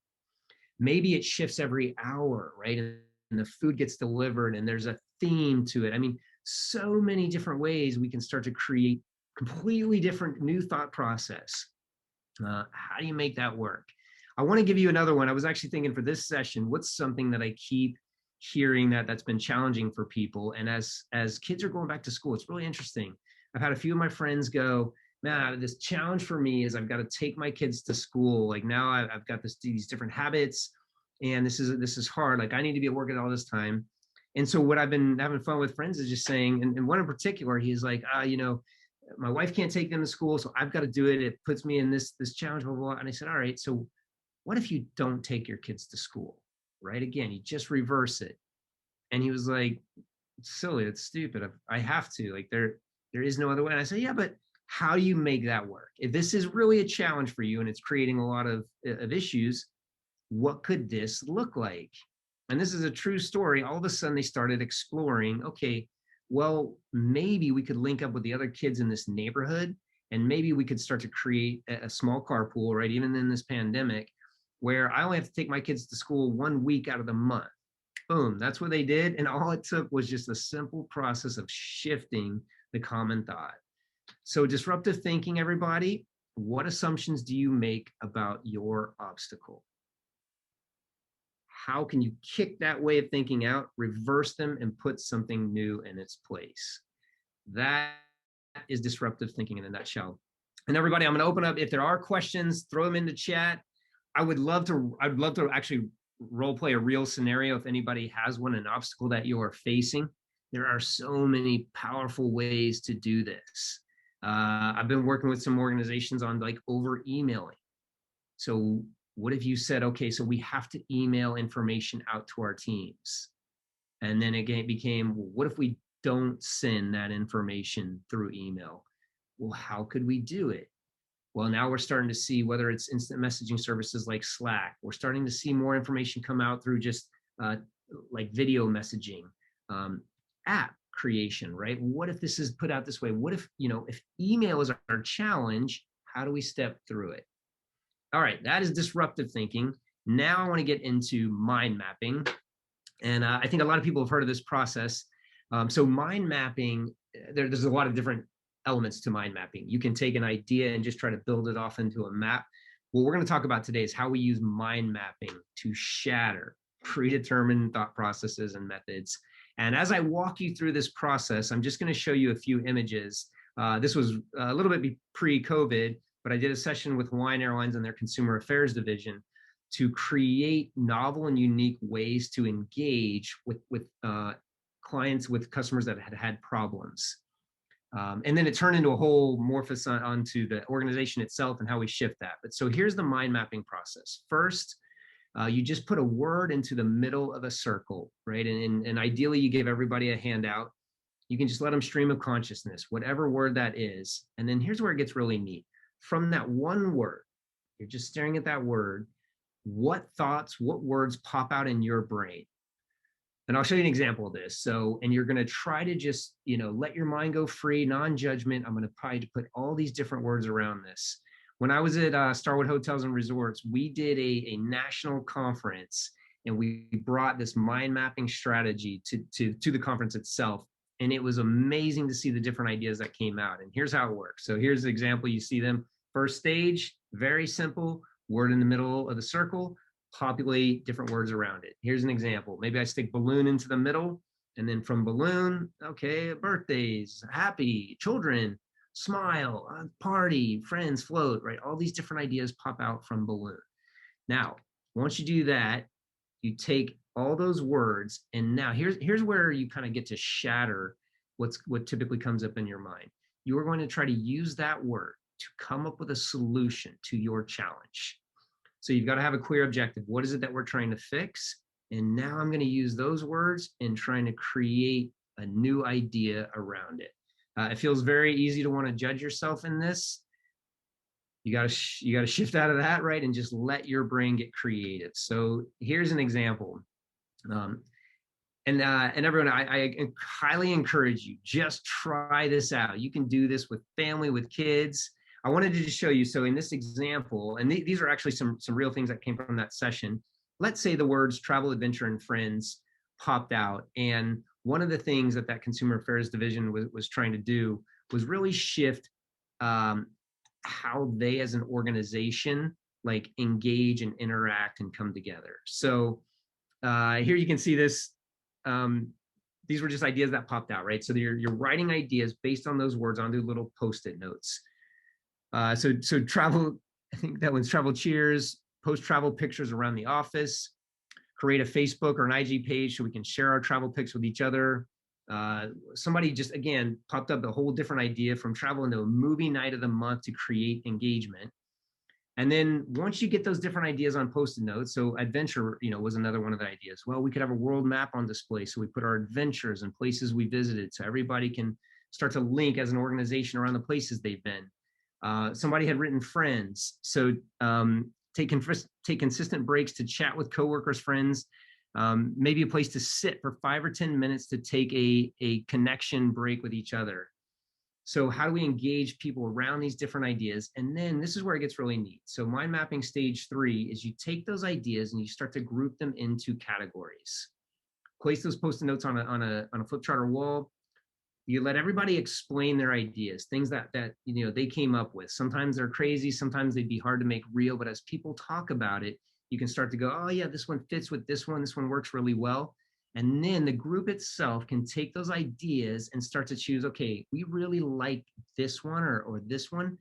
Maybe it shifts every hour, right? And the food gets delivered and there's a theme to it. I mean, so many different ways we can start to create completely different new thought process. How do you make that work? I want to give you another one. I was actually thinking for this session, what's something that I keep hearing that's been challenging for people? And as kids are going back to school, it's really interesting. I've had a few of my friends go, man, this challenge for me is I've got to take my kids to school. Like now I've got these different habits, and this is hard. Like I need to be at work at all this time. And so what I've been having fun with friends is just saying, and one in particular, he's like, my wife can't take them to school, so I've got to do it. It puts me in this challenge, blah, blah, blah. And I said, all right, so what if you don't take your kids to school, right? Again, you just reverse it. And he was like, it's silly, it's stupid. I have to, like there is no other way. And I said, yeah, but how do you make that work? If this is really a challenge for you and it's creating a lot of issues, what could this look like? And this is a true story. All of a sudden they started exploring, okay, well, maybe we could link up with the other kids in this neighborhood, and maybe we could start to create a small carpool, right? Even in this pandemic, where I only have to take my kids to school 1 week out of the month. Boom, that's what they did. And all it took was just a simple process of shifting the common thought. So disruptive thinking, everybody, what assumptions do you make about your obstacle? How can you kick that way of thinking out, reverse them, and put something new in its place? That is disruptive thinking in a nutshell. And everybody, I'm going to open up. If there are questions, throw them into chat. I'd love to actually role play a real scenario if anybody has one, an obstacle that you are facing. There are so many powerful ways to do this. I've been working with some organizations on like over emailing. So what if you said, okay, so we have to email information out to our teams? And then again, it became, well, what if we don't send that information through email? Well, how could we do it? Well, now we're starting to see whether it's instant messaging services like Slack. We're starting to see more information come out through just like video messaging, app creation, right? What if this is put out this way? What if, if email is our challenge, how do we step through it? All right, that is disruptive thinking. Now I want to get into mind mapping. And I think a lot of people have heard of this process. So mind mapping, there's a lot of different elements to mind mapping. You can take an idea and just try to build it off into a map. What we're going to talk about today is how we use mind mapping to shatter predetermined thought processes and methods. And as I walk you through this process, I'm just going to show you a few images. This was a little bit pre-COVID, but I did a session with Hawaiian Airlines and their consumer affairs division to create novel and unique ways to engage with clients, with customers that had problems. And then it turned into a whole morphous onto the organization itself and how we shift that. But so here's the mind mapping process. First, you just put a word into the middle of a circle, right? And ideally you give everybody a handout. You can just let them stream of consciousness, whatever word that is. And then here's where it gets really neat. From that one word, you're just staring at that word, what thoughts, what words pop out in your brain? And I'll show you an example of this. So, and you're going to try to just, let your mind go free, non-judgment. I'm going to try to put all these different words around this. When I was at Starwood Hotels and Resorts, we did a national conference, and we brought this mind mapping strategy to the conference itself. And it was amazing to see the different ideas that came out. And here's how it works. So here's the example. You see them. First stage, very simple, word in the middle of the circle, populate different words around it. Here's an example. Maybe I stick balloon into the middle, and then from balloon, okay, birthdays, happy, children, smile, party, friends, float, right? All these different ideas pop out from balloon. Now, once you do that, you take all those words, and now here's where you kind of get to shatter what typically comes up in your mind. You are going to try to use that word to come up with a solution to your challenge. So you've got to have a clear objective. What is it that we're trying to fix? And now I'm going to use those words in trying to create a new idea around it. It feels very easy to want to judge yourself in this. You got to shift out of that, right? And just let your brain get creative. So here's an example. And everyone, I highly encourage you, just try this out. You can do this with family, with kids. I wanted to just show you. So in this example, and these are actually some real things that came from that session. Let's say the words travel, adventure, and friends popped out. And one of the things that Consumer Affairs Division was trying to do was really shift how they as an organization like engage and interact and come together. So here you can see this. These were just ideas that popped out, right? So you're writing ideas based on those words onto little Post-it notes. So travel, I think that one's travel cheers, post travel pictures around the office, create a Facebook or an IG page so we can share our travel pics with each other. Somebody just, again, popped up a whole different idea from travel into a movie night of the month to create engagement. And then once you get those different ideas on Post-it notes, so adventure, was another one of the ideas. Well, we could have a world map on display. So we put our adventures and places we visited so everybody can start to link as an organization around the places they've been. Somebody had written friends. So take consistent breaks to chat with coworkers, friends, maybe a place to sit for 5 or 10 minutes to take a connection break with each other. So how do we engage people around these different ideas? And then this is where it gets really neat. So mind mapping stage 3 is you take those ideas and you start to group them into categories. Place those Post-it notes on a flip chart or wall. You let everybody explain their ideas, things that they came up with. Sometimes they're crazy, sometimes they'd be hard to make real, but as people talk about it, you can start to go, oh yeah, this one fits with this one works really well. And then the group itself can take those ideas and start to choose, okay, we really like this one or this one.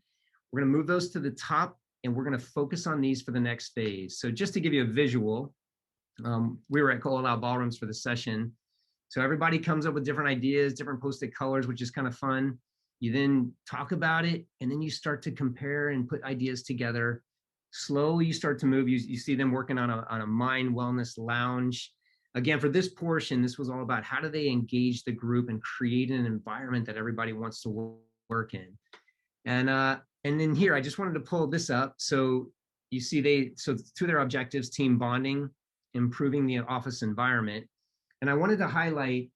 We're gonna move those to the top and we're gonna focus on these for the next phase. So just to give you a visual, we were at Colorado Ballrooms for the session. So everybody comes up with different ideas, different Post-it colors, which is kind of fun. You then talk about it, and then you start to compare and put ideas together. Slowly, you start to move. You see them working on a mind wellness lounge. Again, for this portion, this was all about how do they engage the group and create an environment that everybody wants to work in. And then here, I just wanted to pull this up. So you see so to their objectives, team bonding, improving the office environment. And I wanted to highlight,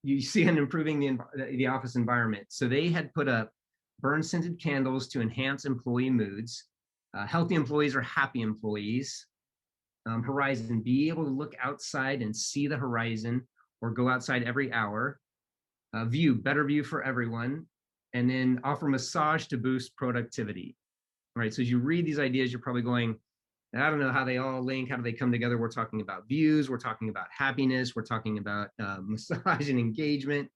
you see in improving the office environment. So they had put up burn scented candles to enhance employee moods. Healthy employees are happy employees. Horizon, be able to look outside and see the horizon or go outside every hour. View, better view for everyone. And then offer massage to boost productivity. All right, so as you read these ideas, you're probably going, I don't know how they all link, how do they come together? We're talking about views, we're talking about happiness, we're talking about massage and engagement.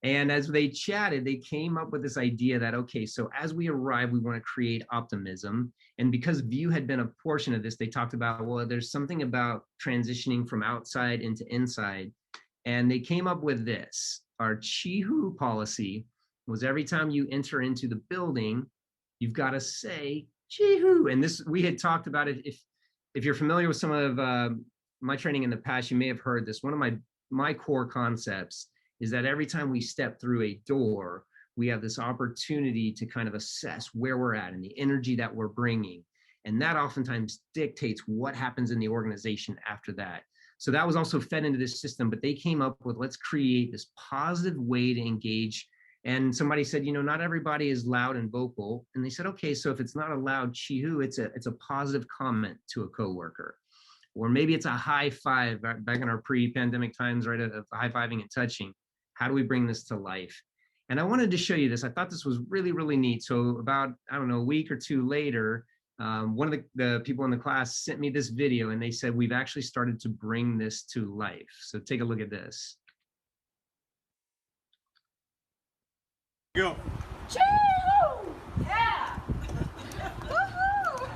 And as they chatted, they came up with this idea that, okay, so as we arrive, we want to create optimism. And because view had been a portion of this, they talked about, well, there's something about transitioning from outside into inside. And they came up with this. Our Chihu policy was every time you enter into the building, you've got to say, Chihu. And this, we had talked about it. If you're familiar with some of my training in the past, you may have heard this. One of my core concepts is that every time we step through a door, we have this opportunity to kind of assess where we're at and the energy that we're bringing. And that oftentimes dictates what happens in the organization after that. So that was also fed into this system, but they came up with, let's create this positive way to engage. And somebody said, not everybody is loud and vocal. And they said, okay, so if it's not a loud chihu, it's a positive comment to a coworker. Or maybe it's a high five, back in our pre-pandemic times, right, of high-fiving and touching. How do we bring this to life? And I wanted to show you this. I thought this was really, really neat. So about, I don't know, a week or two later, one of the people in the class sent me this video and they said, we've actually started to bring this to life. So take a look at this. Go. Choo! Yeah! Woohoo!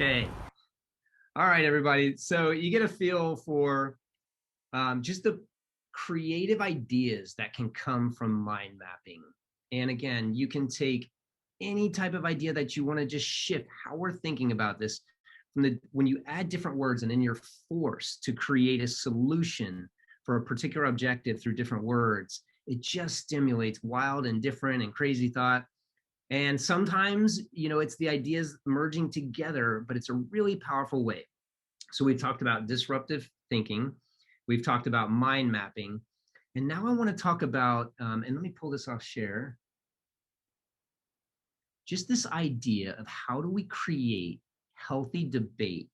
Okay. All right, everybody. So you get a feel for just the creative ideas that can come from mind mapping. And again, you can take any type of idea that you want to just shift how we're thinking about this from when you add different words and then you're forced to create a solution for a particular objective through different words, it just stimulates wild and different and crazy thought. And sometimes, it's the ideas merging together, but it's a really powerful way. So we've talked about disruptive thinking. We've talked about mind mapping. And now I want to talk about, and let me pull this off share, just this idea of how do we create healthy debate.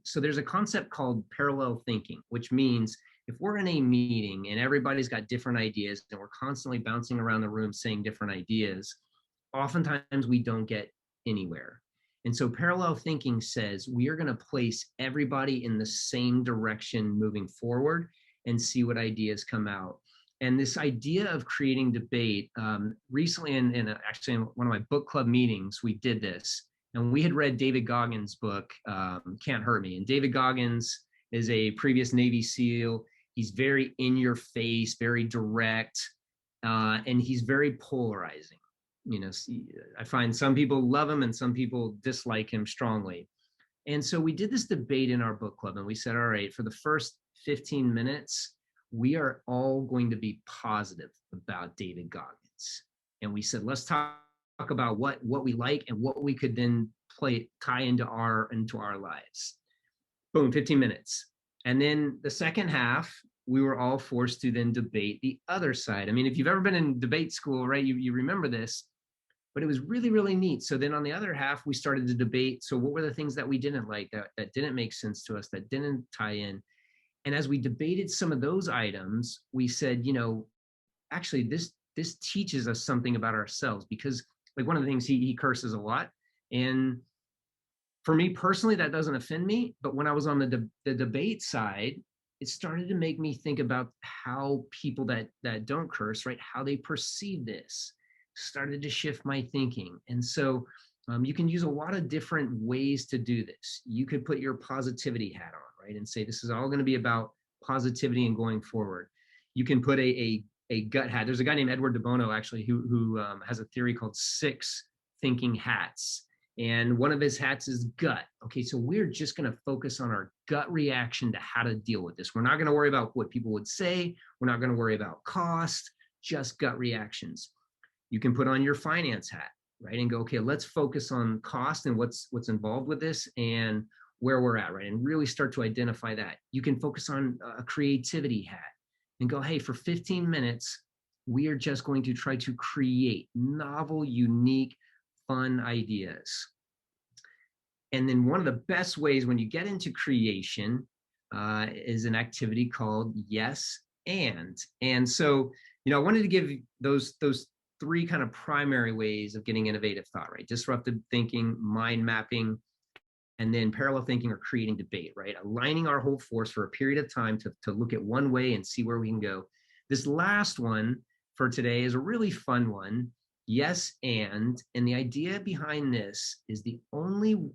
So there's a concept called parallel thinking, which means if we're in a meeting and everybody's got different ideas and we're constantly bouncing around the room saying different ideas, oftentimes we don't get anywhere. And so parallel thinking says we are going to place everybody in the same direction moving forward and see what ideas come out. And this idea of creating debate, recently actually in one of my book club meetings, we did this. And we had read David Goggins' book, Can't Hurt Me. And David Goggins is a previous Navy SEAL. He's very in your face, very direct, and he's very polarizing. I find some people love him and some people dislike him strongly. And so we did this debate in our book club and we said, all right, for the first 15 minutes, we are all going to be positive about David Goggins. And we said, let's talk about what we like and what we could then tie into our lives. Boom, 15 minutes. And then the second half, we were all forced to then debate the other side. I mean, if you've ever been in debate school, right, you remember this. But it was really, really neat. So then on the other half, we started to debate. So what were the things that we didn't like, that didn't make sense to us, that didn't tie in? And as we debated some of those items, we said, actually, this teaches us something about ourselves, because like one of the things, he curses a lot. And for me personally, that doesn't offend me. But when I was on the debate side, it started to make me think about how people that don't curse, right, how they perceive this. Started to shift my thinking. And so you can use a lot of different ways to do this. You could put your positivity hat on, right, and say this is all going to be about positivity and going forward. You can put a gut hat. There's a guy named Edward de Bono actually who has a theory called 6 thinking hats. And one of his hats is gut. Okay, so we're just going to focus on our gut reaction to how to deal with this. We're not going to worry about what people would say. We're not going to worry about cost, just gut reactions. You can put on your finance hat, right, and go, okay, let's focus on cost and what's involved with this and where we're at, right, and really start to identify that. You can focus on a creativity hat and go, hey, for 15 minutes, we are just going to try to create novel, unique, fun ideas. And then one of the best ways when you get into creation is an activity called yes and. And so, I wanted to give those 3 kind of primary ways of getting innovative thought, right? Disruptive thinking, mind mapping, and then parallel thinking or creating debate, right? Aligning our whole force for a period of time to look at one way and see where we can go. This last one for today is a really fun one. Yes, and the idea behind this is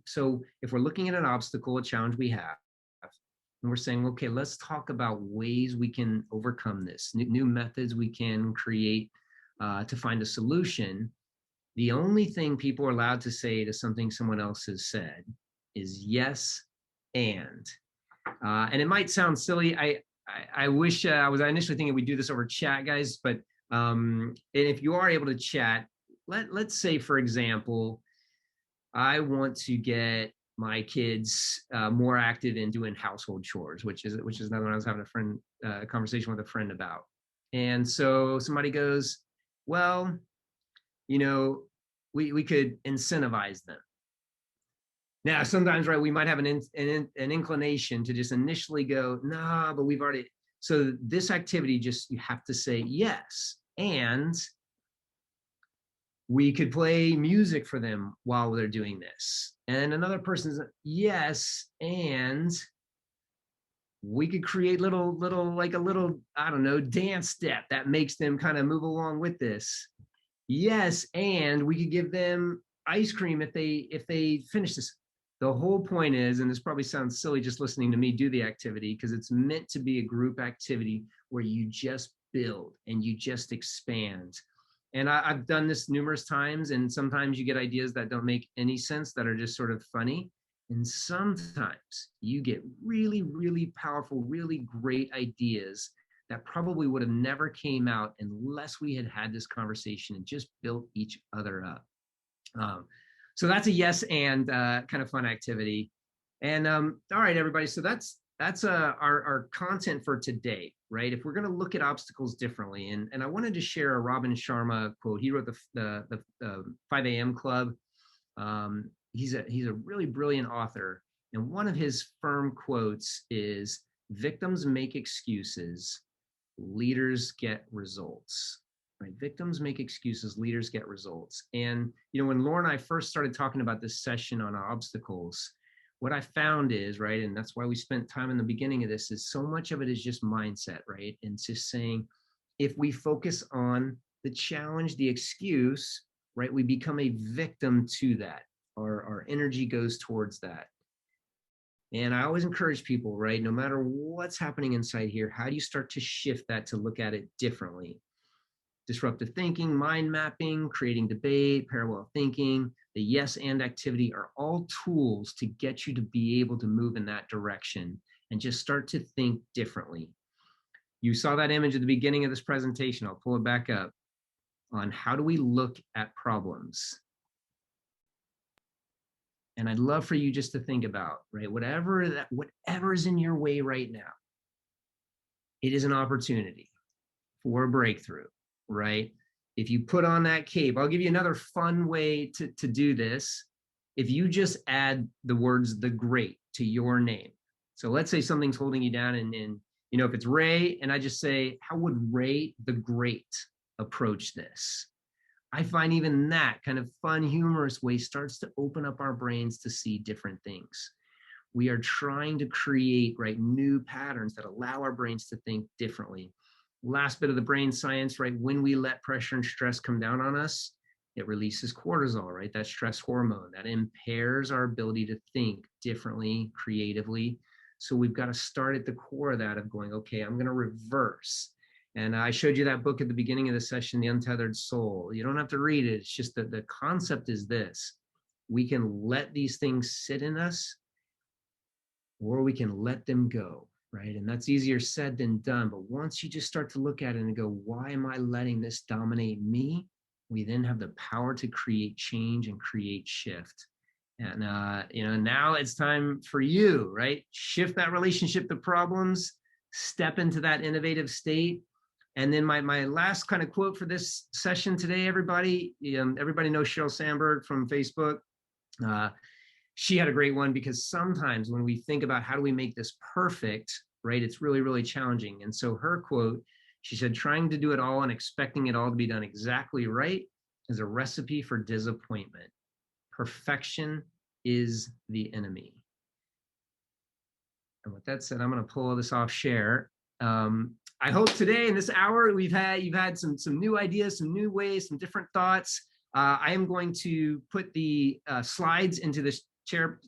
so if we're looking at an obstacle, a challenge we have, and we're saying, okay, let's talk about ways we can overcome this, new methods we can create to find a solution. The only thing people are allowed to say to something someone else has said is yes and it might sound silly. I wish I was initially thinking we'd do this over chat, guys, but and if you are able to chat, let's say, for example, I want to get my kids more active in doing household chores, which is another one I was having a conversation with a friend about. And so somebody goes, well, we could incentivize them. Now, sometimes, right, we might have an inclination to just initially go, nah, but we've already. So this activity, you have to say yes. And we could play music for them while they're doing this. And another person's yes. And we could create little, I don't know, dance step that makes them kind of move along with this. Yes. And we could give them ice cream if they finish this. The whole point is, and this probably sounds silly just listening to me do the activity, because it's meant to be a group activity where you just build and you just expand. And I've done this numerous times, and sometimes you get ideas that don't make any sense, that are just sort of funny. And sometimes you get really, really powerful, really great ideas that probably would have never came out unless we had had this conversation and just built each other up. So that's a yes and kind of fun activity. And all right, everybody. So that's our content for today, right? If we're going to look at obstacles differently, and I wanted to share a Robin Sharma quote. He wrote the 5 a.m. Club. He's a really brilliant author, and one of his firm quotes is, "Victims make excuses, leaders get results." Right? Victims make excuses, leaders get results. And when Laura and I first started talking about this session on obstacles, what I found is, right, and that's why we spent time in the beginning of this, is so much of it is just mindset, right? And it's just saying, if we focus on the challenge, the excuse, right, we become a victim to that. Our energy goes towards that. And I always encourage people, right, no matter what's happening inside here, how do you start to shift that to look at it differently? Disruptive thinking, mind mapping, creating debate, parallel thinking, the yes and activity are all tools to get you to be able to move in that direction and just start to think differently. You saw that image at the beginning of this presentation. I'll pull it back up on how do we look at problems. And I'd love for you just to think about, right, whatever is in your way right now, it is an opportunity for a breakthrough, right? If you put on that cape, I'll give you another fun way to do this. If you just add the words "the great" to your name. So let's say something's holding you down, and if it's Ray, and I just say, how would Ray the Great approach this? I find even that kind of fun, humorous way starts to open up our brains to see different things. We are trying to create, right, new patterns that allow our brains to think differently. Last bit of the brain science, right? When we let pressure and stress come down on us, it releases cortisol, right? That stress hormone that impairs our ability to think differently, creatively. So we've got to start at the core of that, of going, okay, I'm going to reverse. And I showed you that book at the beginning of the session, The Untethered Soul. You don't have to read it. It's just that the concept is this: we can let these things sit in us, or we can let them go, right? And that's easier said than done. But once you just start to look at it and go, why am I letting this dominate me? We then have the power to create change and create shift. And, now it's time for you, right? Shift that relationship to problems, step into that innovative state. And then my last kind of quote for this session today, everybody knows Sheryl Sandberg from Facebook. She had a great one, because sometimes when we think about how do we make this perfect, right, it's really, really challenging. And so her quote, she said, trying to do it all and expecting it all to be done exactly right is a recipe for disappointment. Perfection is the enemy. And with that said, I'm going to pull this off share. I hope today in this hour you've had some new ideas, some new ways, some different thoughts. I am going to put the slides into this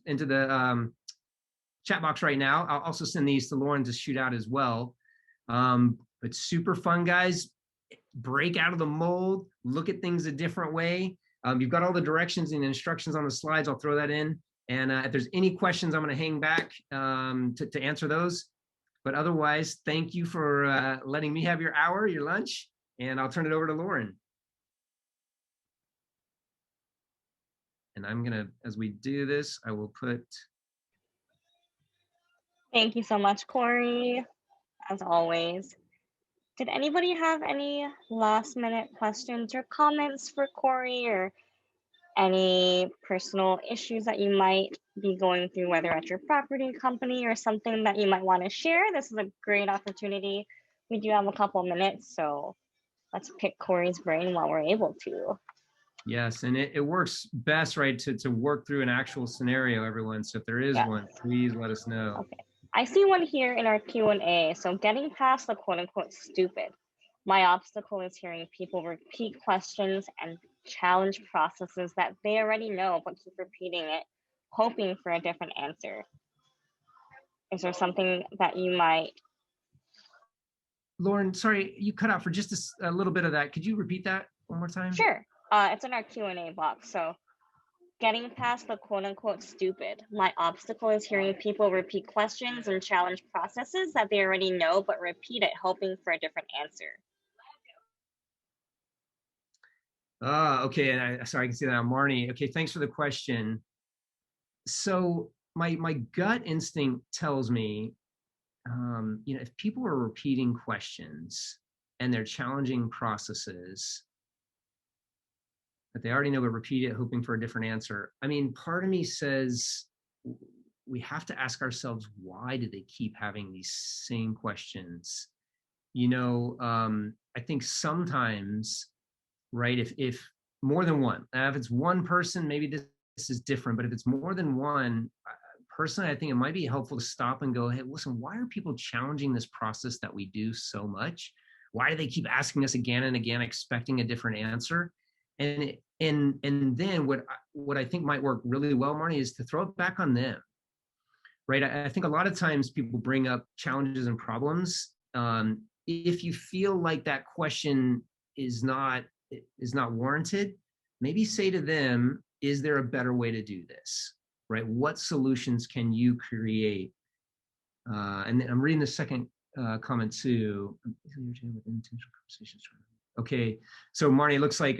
into the chat box right now. I'll also send these to Lauren to shoot out as well. But super fun, guys. Break out of the mold, look at things a different way. You've got all the directions and instructions on the slides. I'll throw that in. And if there's any questions, I'm going to hang back to answer those. But otherwise, thank you for letting me have your hour, your lunch, and I'll turn it over to Lauren. And I'm going to, as we do this, I will put. Thank you so much, Corey, as always. Did anybody have any last minute questions or comments for Corey, or any personal issues that you might be going through, whether at your property company or something that you might want to share? This is a great opportunity. We do have a couple minutes, so let's pick Corey's brain while we're able to. Yes, and it works best, right, to work through an actual scenario, everyone. So if there is one, please let us know. Okay. I see one here in our Q&A. So getting past the quote unquote stupid. My obstacle is hearing people repeat questions and challenge processes that they already know, but keep repeating it hoping for a different answer. Is there something that you might? Lauren, sorry, you cut out for just a little bit of that. Could you repeat that one more time? Sure. It's in our Q&A box. So getting past the quote unquote stupid. My obstacle is hearing people repeat questions and challenge processes that they already know, but repeat it, hoping for a different answer. Okay, and sorry, I can see that now, Marnie. Okay, thanks for the question. So my gut instinct tells me, if people are repeating questions and they're challenging processes that they already know, but repeat it, hoping for a different answer. I mean, part of me says we have to ask ourselves, why do they keep having these same questions? I think sometimes, right, if more than one, if it's one person, maybe this is different, but if it's more than one, personally, I think it might be helpful to stop and go, hey, listen, why are people challenging this process that we do so much? Why do they keep asking us again and again, expecting a different answer? And then what I think might work really well, Marnie, is to throw it back on them, right? I think a lot of times people bring up challenges and problems. If you feel like that question is not warranted, maybe say to them, is there a better way to do this, right? What solutions can you create? And then I'm reading the second comment too. Okay, so Marnie, it looks like,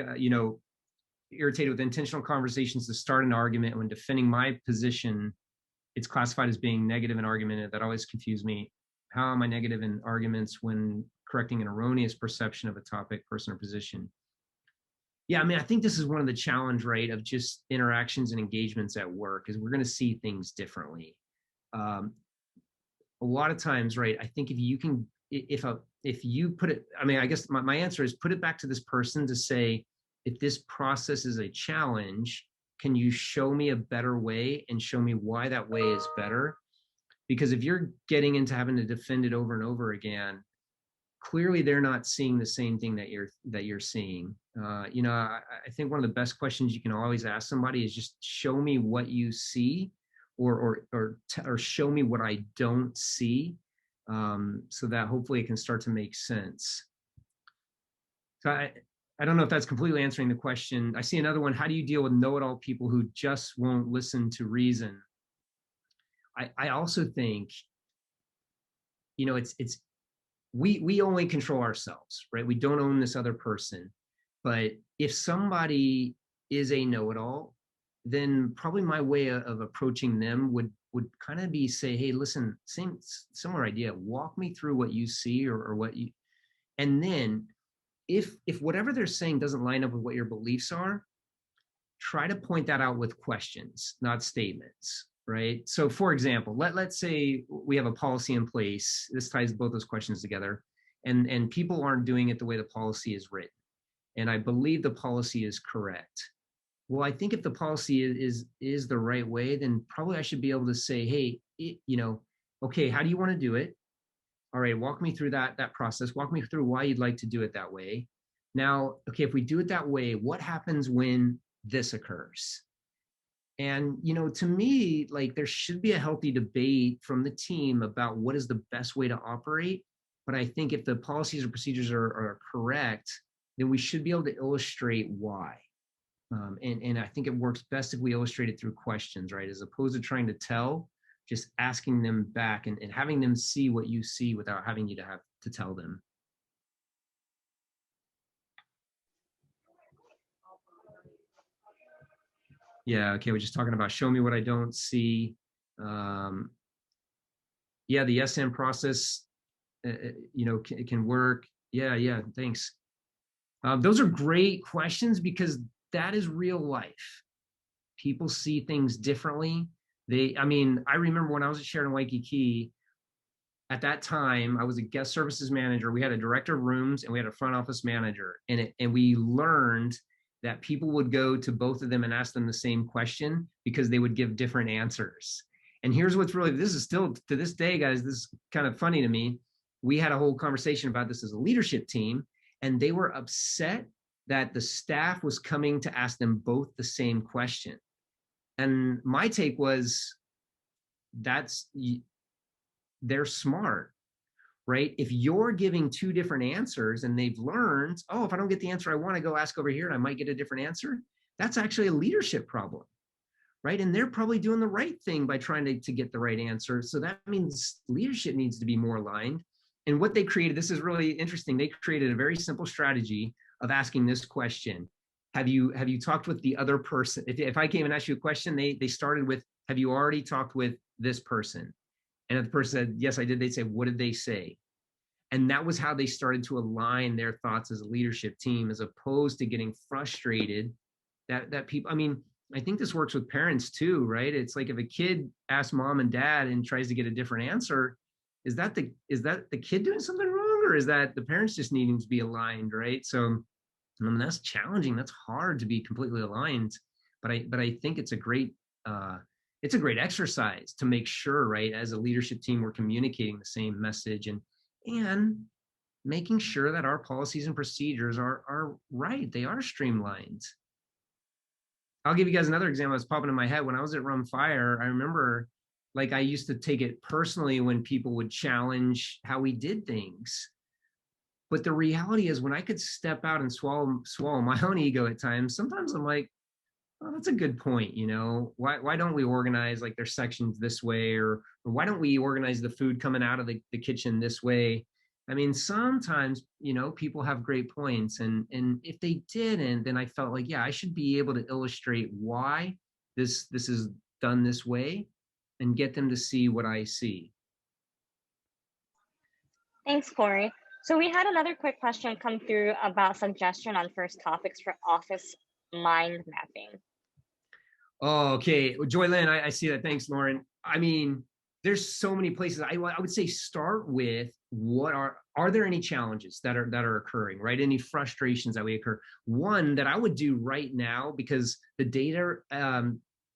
irritated with intentional conversations to start an argument. When defending my position, it's classified as being negative and argumentative. That always confused me. How am I negative in arguments when correcting an erroneous perception of a topic, person, or position? Yeah, I mean, I think this is one of the challenge, right, of just interactions and engagements at work, is we're going to see things differently. A lot of times, right, I think if you put it, I mean, I guess my answer is put it back to this person to say, if this process is a challenge, can you show me a better way and show me why that way is better? Because if you're getting into having to defend it over and over again, clearly they're not seeing the same thing that you're seeing. I think one of the best questions you can always ask somebody is just show me what you see, or show me what I don't see, so that hopefully it can start to make sense. So I don't know if that's completely answering the question. I see another one. How do you deal with know-it-all people who just won't listen to reason? I also think, we only control ourselves, right? We don't own this other person. But if somebody is a know-it-all, then probably my way of approaching them would kind of be say, hey, listen, similar idea. Walk me through what you see or what you, and then if whatever they're saying doesn't line up with what your beliefs are, try to point that out with questions, not statements, right? So for example, let's say we have a policy in place. This ties both those questions together, and people aren't doing it the way the policy is written. And I believe the policy is correct. Well, I think if the policy is the right way, then probably I should be able to say, hey, okay, how do you want to do it? All right, walk me through that process. Walk me through why you'd like to do it that way. Now, okay, if we do it that way, what happens when this occurs? And, to me, like, there should be a healthy debate from the team about what is the best way to operate. But I think if the policies or procedures are correct, then we should be able to illustrate why. And I think it works best if we illustrate it through questions, right? As opposed to trying to tell, just asking them back and having them see what you see without having you to have to tell them. Yeah, okay, we're just talking about show me what I don't see. Yeah, the SM process, it can work. Yeah, thanks. Those are great questions because that is real life. People see things differently. I remember when I was at Sheraton Waikiki, at that time, I was a guest services manager. We had a director of rooms and we had a front office manager. And we learned that people would go to both of them and ask them the same question because they would give different answers. And here's what's really, this is still to this day, guys, this is kind of funny to me. We had a whole conversation about this as a leadership team, and they were upset that the staff was coming to ask them both the same question. And my take was they're smart, right? If you're giving two different answers and they've learned, oh, if I don't get the answer I want to go ask over here and I might get a different answer, that's actually a leadership problem, right? And they're probably doing the right thing by trying to get the right answer. So that means leadership needs to be more aligned. And what they created, this is really interesting. They created a very simple strategy of asking this question. Have you talked with the other person? If I came and asked you a question, they started with, have you already talked with this person? And if the person said, yes, I did, they'd say, what did they say? And that was how they started to align their thoughts as a leadership team, as opposed to getting frustrated that people, I mean, I think this works with parents too, right? It's like if a kid asks mom and dad and tries to get a different answer, is that the kid doing something wrong, or is that the parents just needing to be aligned, right? So I mean, that's challenging. That's hard to be completely aligned, but I think it's a great exercise to make sure, right, as a leadership team, we're communicating the same message and making sure that our policies and procedures are right. They are streamlined. I'll give you guys another example that's popping in my head. When I was at Rum Fire, I remember, like, I used to take it personally when people would challenge how we did things. But the reality is, when I could step out and swallow my own ego at times, sometimes I'm like, oh, that's a good point. You know, why don't we organize like their sections this way, or why don't we organize the food coming out of the kitchen this way? I mean, sometimes, you know, people have great points, and if they didn't, then I felt like, yeah, I should be able to illustrate why this is done this way and get them to see what I see. Thanks, Corey. So we had another quick question come through about suggestion on first topics for office mind mapping. Oh, okay. Well, Joy Lynn, I see that. Thanks, Lauren. I mean, there's so many places. I would say start with, what are there any challenges that are occurring, right? Any frustrations that we occur? One that I would do right now, because the data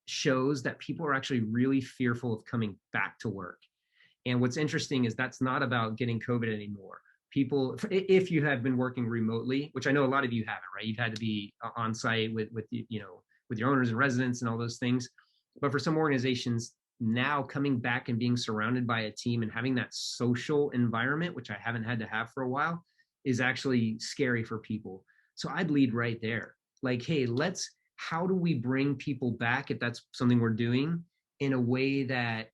shows that people are actually really fearful of coming back to work. And what's interesting is that's not about getting COVID anymore. People, if you have been working remotely, which I know a lot of you haven't, right? You've had to be on site with you know, with your owners and residents and all those things. But for some organizations, now coming back and being surrounded by a team and having that social environment, which I haven't had to have for a while, is actually scary for people. So I'd lead right there. Like, hey, how do we bring people back, if that's something we're doing, in a way that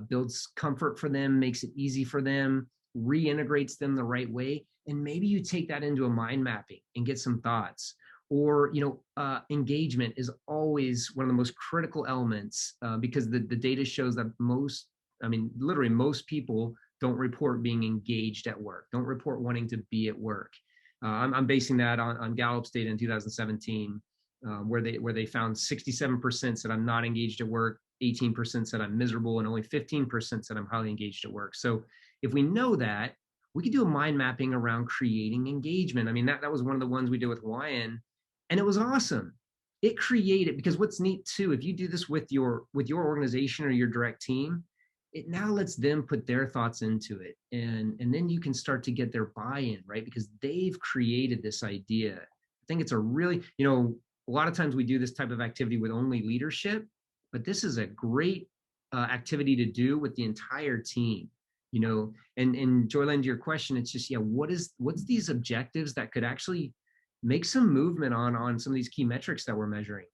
builds comfort for them, makes it easy for them, reintegrates them the right way? And maybe you take that into a mind mapping and get some thoughts. Or, you know, engagement is always one of the most critical elements, because the data shows that literally most people don't report being engaged at work, don't report wanting to be at work. I'm basing that on Gallup's data in 2017, where they found 67% said I'm not engaged at work, 18% said I'm miserable, and only 15% said I'm highly engaged at work. So if we know that, we could do a mind mapping around creating engagement. I mean, that was one of the ones we did with Hawaiian. And it was awesome. It created, because what's neat too, if you do this with your organization or your direct team, it now lets them put their thoughts into it. And then you can start to get their buy-in, right? Because they've created this idea. I think it's a really, you know, a lot of times we do this type of activity with only leadership, but this is a great activity to do with the entire team, you know. And Joyland, to your question, it's just, yeah, what's these objectives that could actually make some movement on some of these key metrics that we're measuring.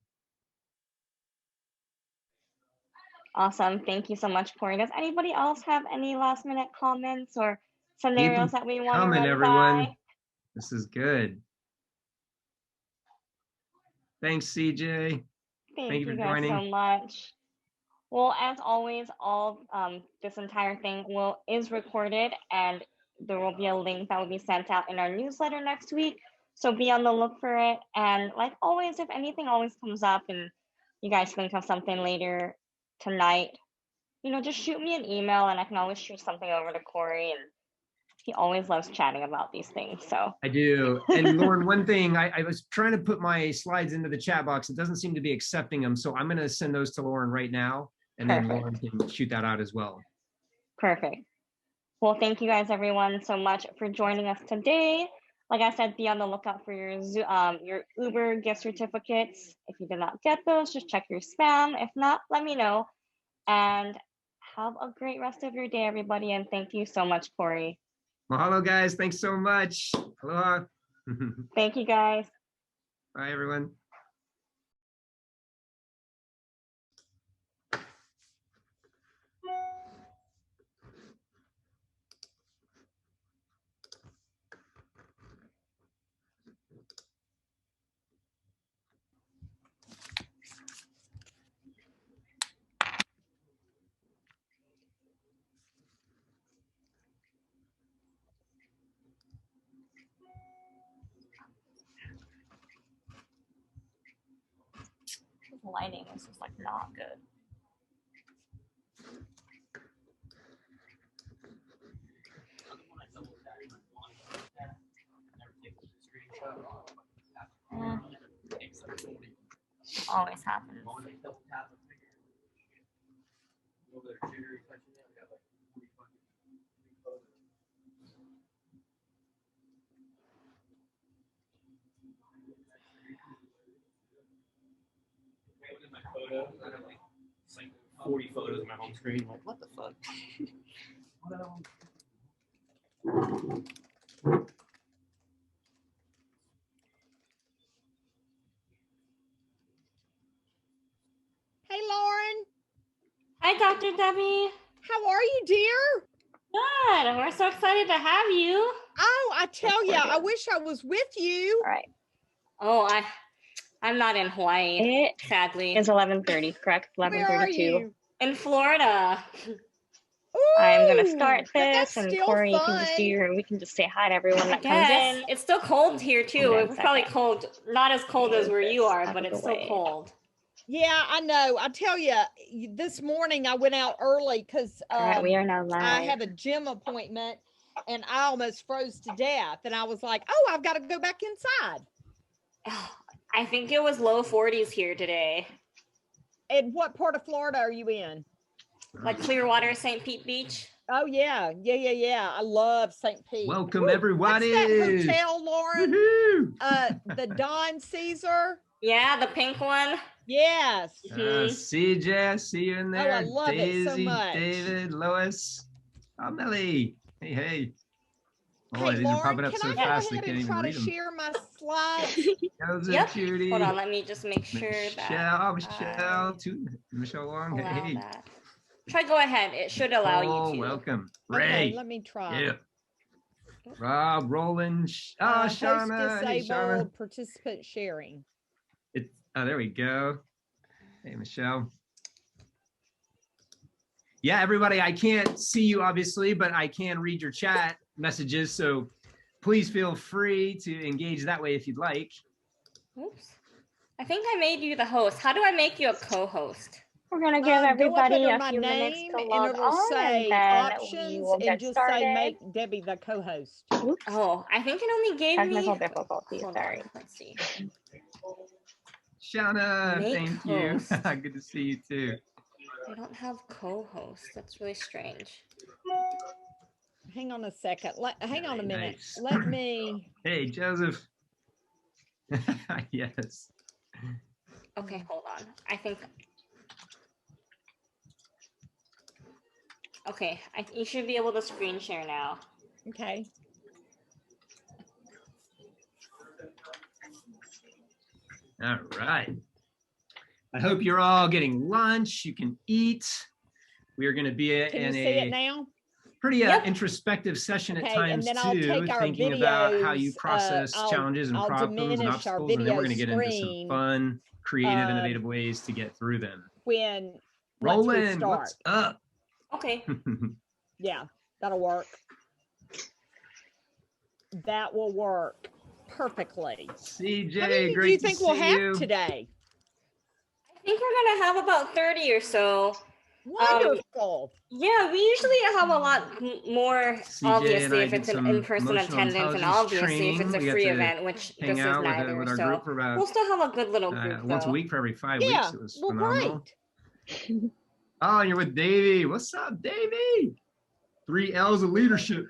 Awesome. Thank you so much, Corey. Does anybody else have any last minute comments or scenarios that we want to run everyone. by? This is good. Thanks, CJ. Thank you for guys joining. so much. Well, as always, all this entire thing is recorded, and there will be a link that will be sent out in our newsletter next week. So be on the look for it. And like always, if anything always comes up and you guys think of something later tonight, you know, just shoot me an email and I can always shoot something over to Corey, and he always loves chatting about these things. So I do. And Lauren, one thing, I was trying to put my slides into the chat box. It doesn't seem to be accepting them. So I'm going to send those to Lauren right now. And then Lauren can shoot that out as well. Perfect. Well, thank you guys, everyone, so much for joining us today. Like I said, be on the lookout for your Uber gift certificates. If you did not get those, just check your spam. If not, let me know. And have a great rest of your day, everybody. And thank you so much, Corey. Mahalo, guys. Thanks so much. Aloha. Thank you, guys. Bye, everyone. The lighting is just like not good. Always happens. Photos. I have like 40 photos on my home screen. Like, what the fuck? Hey, Lauren. Hi, Dr. Debbie. How are you, dear? Good. We're so excited to have you. Oh, I tell you, I wish I was with you. All right. Oh, I'm not in Hawaii, sadly. It's 11:30, correct? 11:32. In Florida. Ooh, I'm gonna start this, and still Corey, you fun. can just do your. We can just say hi to everyone that comes in. It's still cold here too. Hold on a It's probably second. cold, not as cold as where you are, Out but of it's the still way. cold. Yeah, I know. I tell you, this morning I went out early because All right, we are now live. I have a gym appointment, and I almost froze to death. And I was like, "Oh, I've got to go back inside." I think it was low 40s here today. And what part of Florida are you in? Like Clearwater, St. Pete Beach. Oh yeah. I love St. Pete. Welcome, Woo, everybody. What's that hotel, Lauren? Woohoo. The Don Caesar. Yeah, the pink one. Yes. CJ, I see you in there. I love Daisy, it so much. David, Lois, Millie. Hey. Boy, Hey, these are Lauren, popping up can so I fast go they ahead can't and even try to read them. share my slides? Joseph, Judy. Hold on, let me just make sure that. Michelle Long. Allow Hey. that. Try go ahead. It should allow you to. Welcome. Okay, Ray. let me try. Yeah. Rob, Roland, Host Shauna. Hey, disabled, Shauna. participant sharing. There we go. Hey, Michelle. Yeah, everybody, I can't see you obviously, but I can read your chat messages. So please feel free to engage that way if you'd like. Oops. I think I made you the host. How do I make you a co-host? We're gonna give everybody a few minutes to and log it'll on, say and then we options will and get just started. say make Debbie the co-host. Oops. Oh, I think it only gave Technical me. difficulties. Hold Sorry. on, let's see. Shauna, Make thank host. you. Good to see you too. I don't have co-host. That's really strange. Hang on a second. Hang on a minute. Nice. Let me. Hey, Joseph. Yes. Okay, hold on. I think. Okay, you should be able to screen share now. Okay. All right. I hope you're all getting lunch. You can eat. We are going to be Can in you see it a now? pretty Yep. introspective session at Okay, times and then I'll too, take our thinking about how you videos, process challenges and I'll problems and diminish our obstacles, and then we're going to video get into some screen, fun, creative, innovative ways to get through them. when once we Roland, start. what's up? Okay. Yeah, that'll work. That will work perfectly. CJ, How many do great you to think we'll see have you. today? I think we're gonna have about 30 or so. Wonderful. Yeah, we usually have a lot more, CJ and obviously, I if did it's an some in-person emotional attendance, and intelligence obviously if it's a training. We got free to event, which hang this is out with neither. our So group for about we'll still have a good little group once a though. week for every 5 Yeah, weeks. It was well, phenomenal. great. Oh, you're with Davey. What's up, Davey? 3 L's of leadership.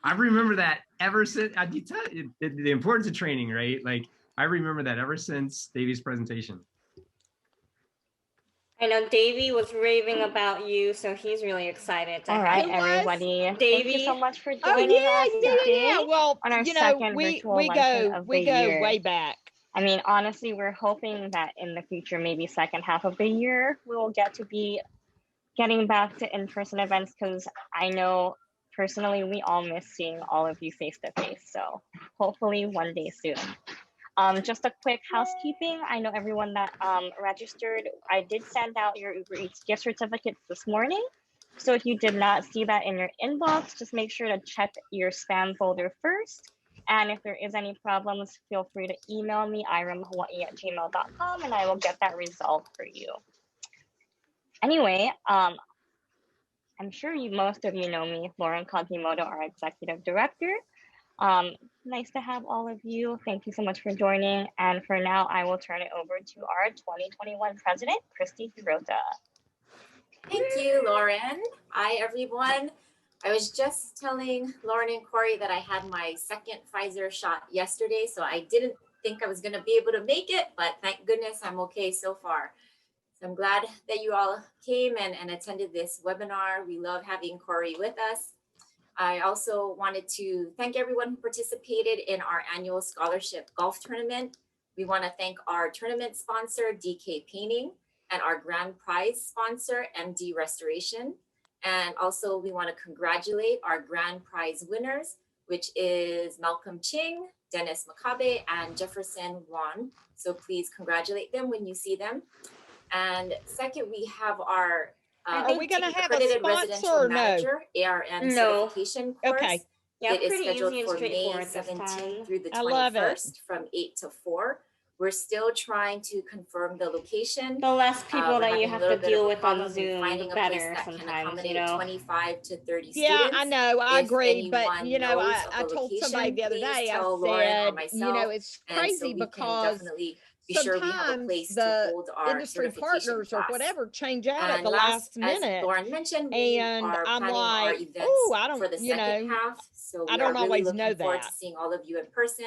I remember that ever since, I do tell you, the importance of training, right? Like, I remember that ever since Davey's presentation. I know Davey was raving about you, so he's really excited to All have right, you. Who was? everybody. Thank Davey. you so much for Oh joining us yeah. today Well, on our you know, second we virtual we luncheon go of we the go year. way back. I mean, honestly, we're hoping that in the future, maybe second half of the year, we will get to be getting back to in-person events, because I know personally we all miss seeing all of you face to face. So hopefully one day soon. Just a quick housekeeping. I know everyone that registered, I did send out your Uber Eats gift certificates this morning. So if you did not see that in your inbox, just make sure to check your spam folder first. And if there is any problems, feel free to email me, iramhawaii@gmail.com, and I will get that resolved for you. Anyway, I'm sure most of you know me, Lauren Kagimoto, our executive director. Nice to have all of you. Thank you so much for joining. And for now, I will turn it over to our 2021 president, Christy Hirota. Thank you, Lauren. Hi, everyone. I was just telling Lauren and Corey that I had my second Pfizer shot yesterday, so I didn't think I was going to be able to make it, but thank goodness I'm okay so far. So I'm glad that you all came and attended this webinar. We love having Corey with us. I also wanted to thank everyone who participated in our annual scholarship golf tournament. We want to thank our tournament sponsor, DK Painting, and our grand prize sponsor, MD Restoration. And also we want to congratulate our grand prize winners, which is Malcolm Ching, Dennis Makabe, and Jefferson Wan. So please congratulate them when you see them. And second, we have our Are we going to have a accredited sponsor residential or no? manager, ARN No. certification course. Okay. Yeah, It is pretty scheduled easy and for May straightforward this 17th time. through the I love it. 21st from 8 to 4. We're still trying to confirm the location. The less people We're that having you a have little to bit deal of a with on problem in Zoom, finding the a place better that can sometimes, accommodate you know. 25 to 30 Yeah, students. I know. I If agree. But, anyone you know, knows I of a told somebody location, the other please day, I tell Lauren or said, myself. you know, it's And so crazy we can because definitely be sure we have a sometimes place to the hold our industry certification partners or class. whatever change out at And the last, last as minute. Lauren mentioned, we And are I'm planning our like, events oh, I for don't, the you second know, half. So I we don't are really always looking know forward to that. seeing all of you in person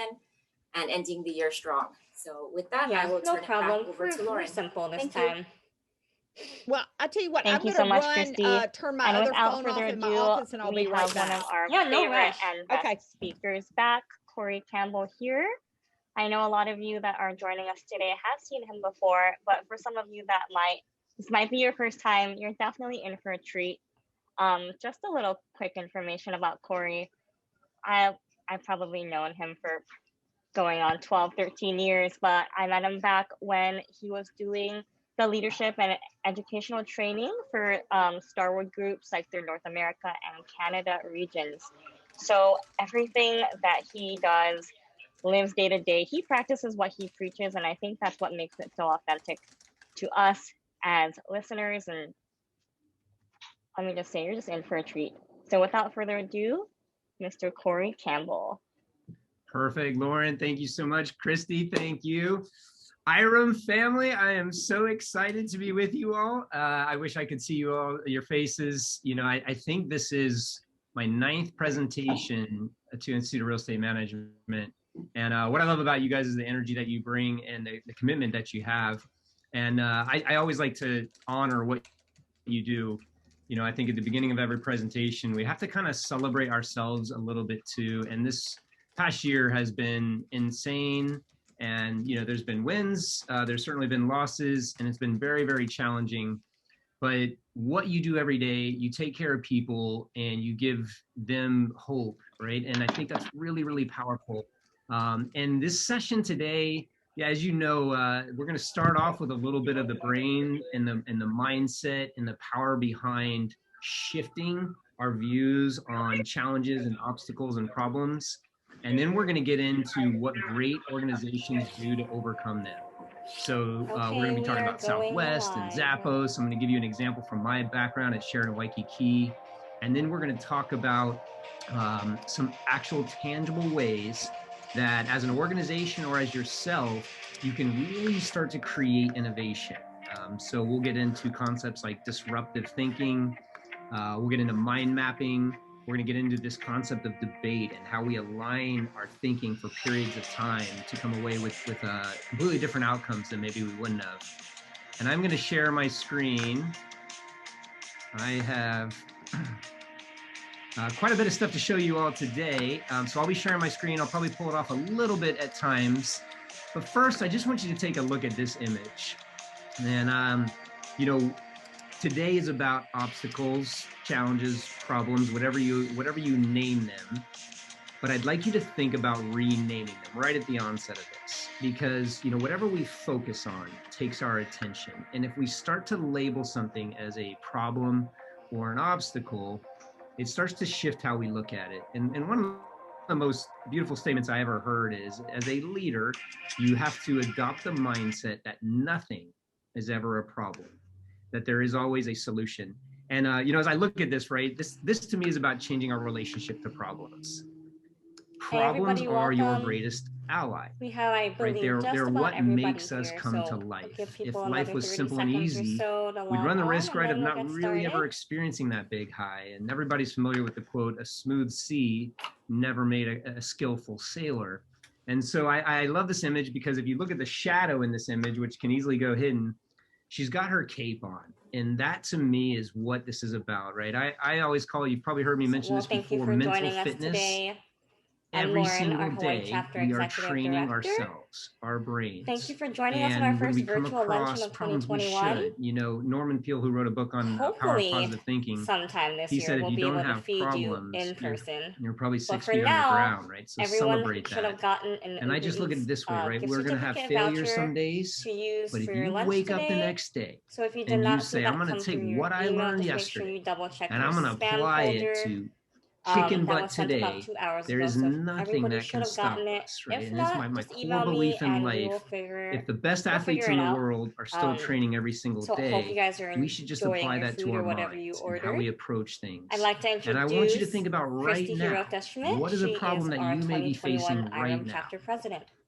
and ending the year strong. So with that, I Yeah, will no turn it problem. back over to We're Lauren. simple this Thank time. Well, I tell you what, Thank I'm you going so to much, run, Christy. turn my And other without phone off further in my ado, office and I'll we be right have one back. of our Yeah, no favorite rush. and best Okay. speakers back, Corey Campbell here. I know a lot of you that are joining us today have seen him before, but for some of you that this might be your first time, you're definitely in for a treat. Just a little quick information about Corey. I've probably known him for going on 12, 13 years, but I met him back when he was doing the leadership and educational training for Starwood groups like their North America and Canada regions. So everything that he does lives day to day. He practices what he preaches, and I think that's what makes it so authentic to us as listeners. And let me just say, you're just in for a treat. So without further ado, Mr. Corey Campbell. Perfect, Lauren. Thank you so much. Christy, thank you. IRAM family, I am so excited to be with you all. I wish I could see you all, your faces. You know, I think this is my 9th presentation to Institute of Real Estate Management. And what I love about you guys is the energy that you bring and the commitment that you have. And I always like to honor what you do. You know, I think at the beginning of every presentation, we have to kind of celebrate ourselves a little bit too. And this past year has been insane. And, you know, there's been wins, there's certainly been losses, and it's been very, very challenging. But what you do every day, you take care of people and you give them hope, right? And I think that's really, really powerful. And this session today, yeah, as you know, we're going to start off with a little bit of the brain and the mindset and the power behind shifting our views on challenges and obstacles and problems. And then we're going to get into what great organizations do to overcome them. So we're going to be talking about Southwest and Zappos. I'm going to give you an example from my background at Sheridan Waikiki. And then we're going to talk about some actual tangible ways that as an organization or as yourself, you can really start to create innovation. So we'll get into concepts like disruptive thinking. We'll get into mind mapping. we're going to get into this concept of debate and how we align our thinking for periods of time to come away with completely different outcomes than maybe we wouldn't have. And I'm going to share my screen. I have quite a bit of stuff to show you all today. So I'll be sharing my screen. I'll probably pull it off a little bit at times. But first, I just want you to take a look at this image. And, you know, today is about obstacles, challenges, problems, whatever you name them. But I'd like you to think about renaming them right at the onset of this, because, you know, whatever we focus on takes our attention. And if we start to label something as a problem or an obstacle, it starts to shift how we look at it. And one of the most beautiful statements I ever heard is, as a leader, you have to adopt the mindset that nothing is ever a problem, that there is always a solution. And, you know, as I look at this, right, this to me is about changing our relationship to problems. Problems are your greatest ally. We have, I believe, right? They're what makes us come to life. If life was simple and easy, we'd run the risk, right, of not really ever experiencing that big high. And everybody's familiar with the quote, "A smooth sea never made a skillful sailor." And so I love this image, because if you look at the shadow in this image, which can easily go hidden, she's got her cape on. And that to me is what this is about, right? I always call, you've probably heard me mention this before, mental fitness. Every single day, we are training ourselves, our brains. Thank you for joining us on our first virtual luncheon of 2021. You know, Norman Peale, who wrote a book on power of positive thinking, sometime this he said, year if you don't have problems, in person. You're probably 6 feet on the ground, right? So celebrate that. Gotten and I just look at it this way, right? We're going to have failures some days, but if you wake up the next day and you say, I'm going to take what I learned yesterday and I'm going to apply it to kicking butt today, there is nothing that can stop us, right? And it's my core belief in life. If the best athletes in the world are still training every single day, we should just apply that to our minds and how we approach things. I'd like to and I want you to think about right now, what is a problem that you may be facing right now?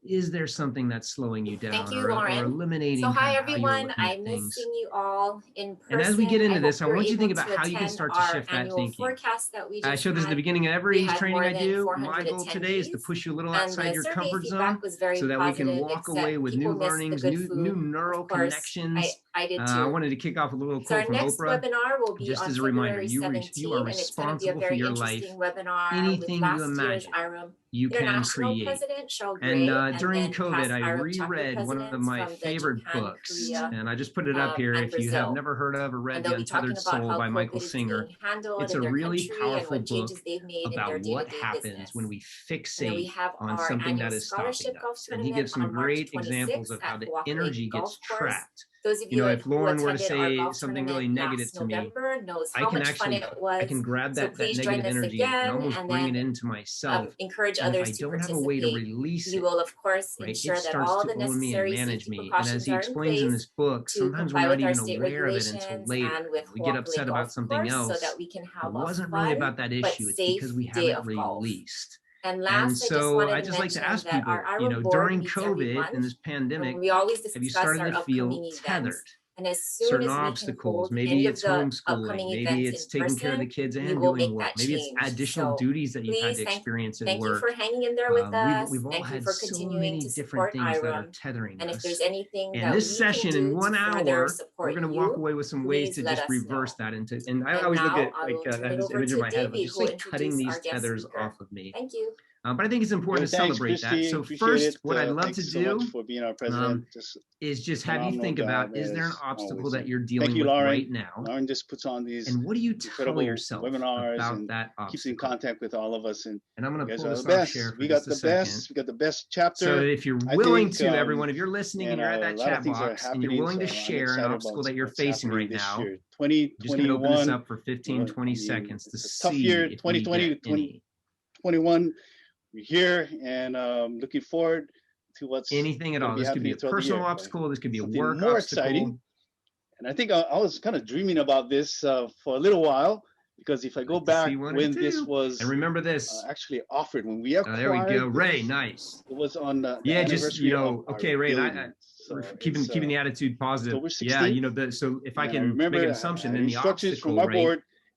Is there something that's slowing you down? Thank you, or Lauren. eliminating? So hi everyone, I miss seeing you all in person. And as we get into this, I want you to think about how you can start to shift that thinking. That we I showed this at the beginning of every training I do. My goal today is to push you a little outside your comfort zone so that we can walk away with new learnings, new neural connections. I did too. I wanted to kick off a little quote from Oprah. Just as a reminder, you are responsible for your life. Anything you imagine, you can create. And during COVID, I reread one of my favorite books, and I just put it up here. If you have never heard of or read The Untethered Soul by Michael Singer, it's a really powerful book about what happens when we fixate on something that is stopping us. And he gives some great examples of how the energy gets trapped. You know, if Lauren were to say something really negative to me, I can grab that negative energy and almost bring it into myself. Encourage others if I don't have a way to release it, you will of course right, ensure it that starts all to the own me and necessary manage safety me. And precautions as he are in explains in place this book, to sometimes we're comply not with our even state aware of it until regulations later. and with We get upset about golf something course else. So that we can have It wasn't fun, really about that issue. It's because we haven't released. And last, and so I just like to ask people, you know, during COVID and this pandemic, have you started to feel tethered? And as soon certain as obstacles, maybe it's homeschooling, maybe it's taking care of the kids and doing work, maybe it's additional duties that you've had to experience at work. Thank you for hanging in there with us. We've all had so many different things that are tethering and us. if there's anything and this session in 1 hour, we're going to walk away with some ways to just reverse that into. And I always look at like this image in my head, like just like cutting these tethers off of me. Thank you. But I think it's important to celebrate that. So first, what I'd love to do for being our president. Is just have you think about, is there an obstacle that you're dealing with Lauren. right now? Lauren just puts on these and what do you tell yourself webinars about that obstacle? Keeps in contact with all of us. And I'm going to pull this off share for we got the best. We got the best chapter. So if you're willing to, everyone, if you're listening and you're at that chat box and you're willing to share an obstacle that you're facing right now, I'm just going to open this up for 15, 20 seconds to see tough year, if 2020, 2021. We're here and looking forward to what's anything at all. This could be a personal obstacle. This could be a work more obstacle. Exciting. And I think I was kind of dreaming about this for a little while, because if I go back when this was, and remember this actually offered when we acquired. There we go, Ray. Nice. It was on. Yeah, just okay, Ray. Keeping the attitude positive. Yeah, so if I can make an assumption, then the obstacle, from our board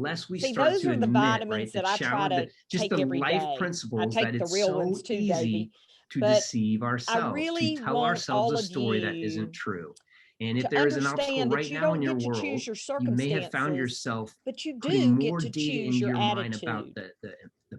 unless we See, start those to are the admit, vitamins right, the that I try challenge, to that just take the every life day. I principles take that the it's real so ones too, easy Davey. to But deceive I ourselves, really to tell want ourselves all a of story that you isn't true. And if to there is an obstacle understand that right you now in don't your get to world, choose your you may have found circumstances, yourself but you putting do get more to data choose into your your mind about attitude. the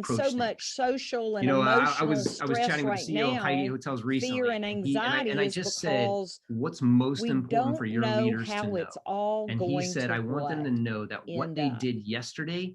approach so much things. social and You know, emotional I was stress chatting with right the CEO of Heidi now. Hotels recently, Fear and anxiety and I is just said, because what's most we important for don't your know leaders to how know? it's all And he going said, to I want them to know that what end they up. did yesterday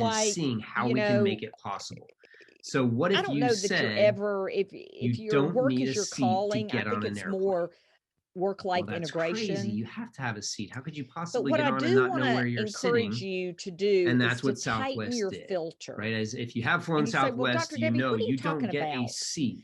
like, seeing how you we can know, make it possible. So what I if don't you know that you're said ever, if you your don't work need is a your seat to calling, I get think on an it's airplane? more Well, work-life that's crazy. integration. You have to have a seat. How could you But possibly what get I on and do not want know to where you're encourage sitting? you to do And is that's to what tighten Southwest your did, filter. right? As if you have flown And you say, well, Southwest, Dr. you Debbie, know what are you you don't talking get a about? seat.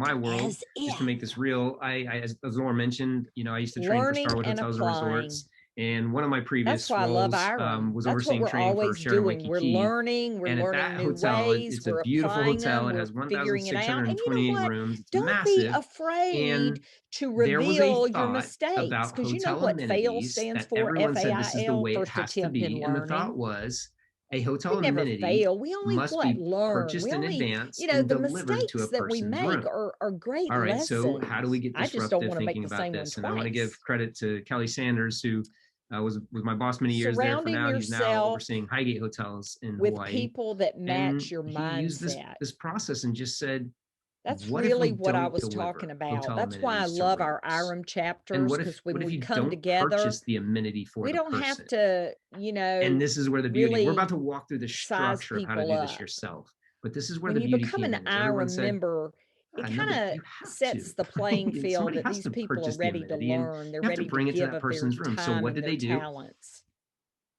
my world, as just to if. make this real, as Laura mentioned, I used to train for Learning Starwood and Hotels and applying. Resorts. And one of my previous That's why I love roles Ireland. was That's what overseeing we're training for always Sharon doing. We're Waikiki. learning. We're And at learning that new hotel, ways. it's a We're beautiful applying hotel. them. It has We're figuring it out. And you know 1,628 what? rooms. It's Don't be massive. afraid And to there was a reveal your thought mistakes, about because you know hotel what FAIL amenities stands that for. everyone said this is the FAIL, way it first has to attempt in be. And the learning. thought was a hotel We never amenity fail. We only must be learn. purchased We in only, advance you know, and the delivered to a mistakes that we person's make room. are great All right, lessons. so how do we get I just don't disruptive want to make thinking the about same one this? And I want to give twice. credit to Kelly Sanders, who was my boss many years there. For now, he's now overseeing Highgate hotels in with Hawaii. People that match And your mindset. He used this process and just said, that's what really what I was talking about. That's why I love our IRAM chapters, because when we come together, purchase the amenity for we the don't person. have to, you know. And this is where the beauty. Really we're about to walk through the structure of how to do this yourself. But this is where when the you beauty become came an in. Everyone said, member, it kind of sets the playing field that these people are ready to learn. They're ready to bring it to that person's room. So what did they do? Talents.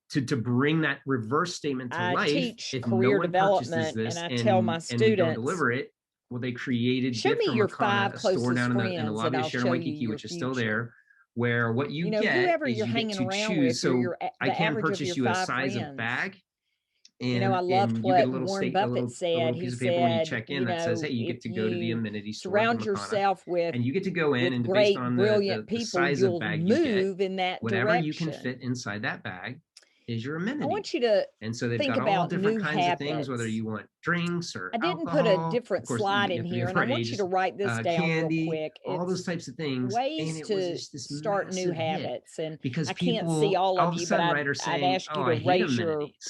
To bring that reverse statement to life, teach if career no one development, this and I tell my students, and don't deliver it, well, they created show me your 5 closest store down friends, in the lobby of Sharon Waikiki, which is still there, where what you get whoever is you're you hanging get to around choose. with, So I can purchase you a size friends. of bag. And, I loved what Warren Buffett said. He said, when you check in, that says, hey, you get to go to the amenity store. Surround yourself with, and you get to go in and great, based on brilliant the people, size you'll of bag move you get, in that whatever direction. you can fit inside that bag is your amenity. I want you to and so they've think got about all different new kinds habits. of things, whether you want drinks or I didn't alcohol, put a different slide in here, and I want you to write this down candy, real quick. All those types of things. Ways to start new habits, and because I can't see all of you, but I'd ask you to raise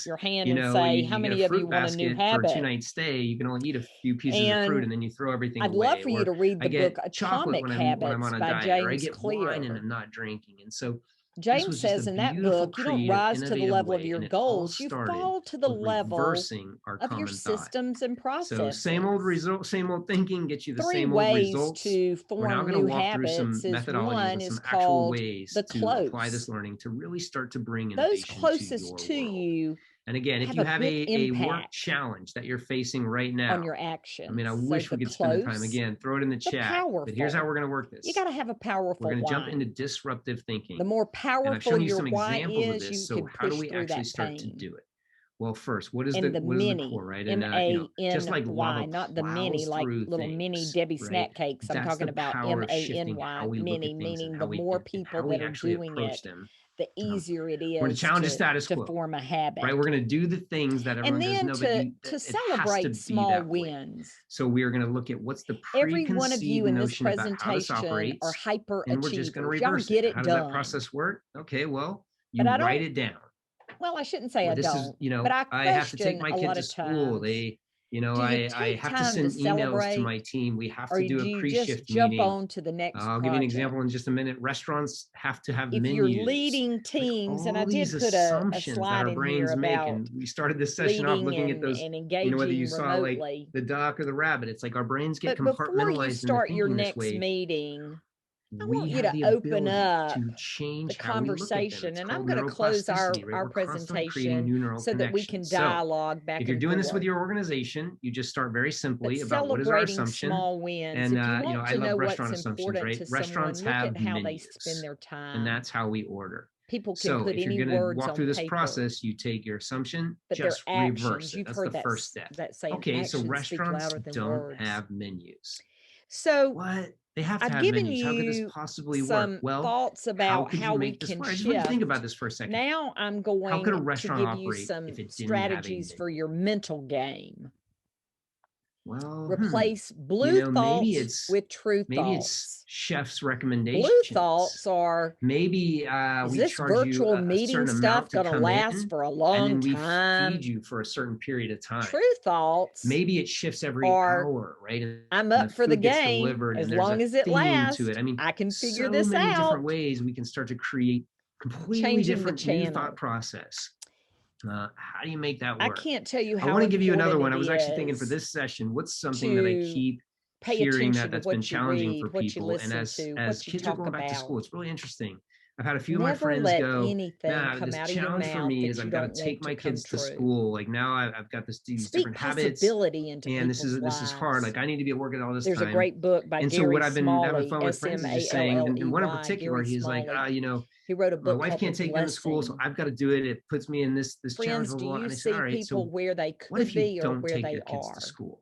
your hand and say how many of you want a new habit. For a 2-night stay, you can only eat a few pieces of fruit, and then you throw everything away. I'd love for you to read the book Atomic Habits when I'm on a by diet, James or I get Clear. wine and I'm not drinking, and so. James says in that book, you don't rise to the level of your goals, you fall to the level of your systems and processes. So same old result, same old thinking gets you the 3 same old results. To form new habits is one is called the close. To apply this learning to really start to bring those closest to you. And again, if you have a work challenge that you're facing right now on your actions, I mean, I wish we could spend the time. Again, throw it in the chat. Powerful. But here's how we're going to work this. You got to have a powerful. We're going to jump into disruptive thinking. The more powerful your why is, you so can how do push we through actually that start pain. to do it? Well, first, what is and the core, right? And just like M-A-N-Y, not the mini, like little mini Debbie snack cakes. I'm talking about M-A-N-Y, mini, meaning the more people that are doing it, the easier it is to challenge the status quo, to form a habit. Right, we're going to do the things that everyone does know, to celebrate small wins. So we are going to look at what's the every one of you in this notion about how this presentation are hyper and we're just going to reverse get it How done. Does that process work? Okay, well, you write it down. Well, I shouldn't say I don't. But I have to take my kid to school. They, I have to send emails to my team. We have to do a pre-shift jump meeting. on to the next I'll give you an example in just a minute. Restaurants have to have if menus. You're leading teams, and I did put a slide in here about and we started this session off looking at those, and engaging whether you saw remotely. like the duck or the rabbit. It's like our brains get compartmentalized. Before you start your next meeting, I want you to open up the conversation, and I'm going to close our presentation so that we can dialogue back and forth. If you're doing this with your organization, you just start very simply about what is our assumption. Small wins. And I love restaurant assumptions, right? Restaurants have how menus, they spend their time, and that's how we order. People can put any words on paper. So if you're going to walk through this process, you take your assumption, but just reverse it. You've That's heard the first step. Okay, so restaurants don't have menus. So what? They have to have given menus. How could this possibly work? Well, thoughts about how we can shift. I just want you to think about this for a second. Now I'm going how could a restaurant to give you some strategies for your mental game. Well, replace blue thoughts with true thoughts. Maybe it's chef's recommendations. Blue thoughts are maybe is we this charge virtual you meeting stuff going to last for a long time? And we feed you for a certain period of time. True thoughts. Maybe it shifts every hour, right? And I'm up for the game as long as it lasts. I mean, I can figure so this many out. Different ways we can start to create completely different new thought process. How do you make that work? I can't tell you how. I want to give you another one. I was actually thinking for this session, what's something that I keep hearing that's been challenging for people, and as kids are going back to school, it's really interesting. I've had a few of my friends go, this challenge for me is I've got to take my kids to school. Like now I've got these different habits, and this is hard. Like I need to be at work at all this time. There's a great book by and Gary so what I've been having fun with Smalley, friends is just saying, and one in particular, he's like, he wrote a book. My wife can't take them to school, so I've got to do it. It puts me in this challenge. Do you see people where they could be or where they are? To school?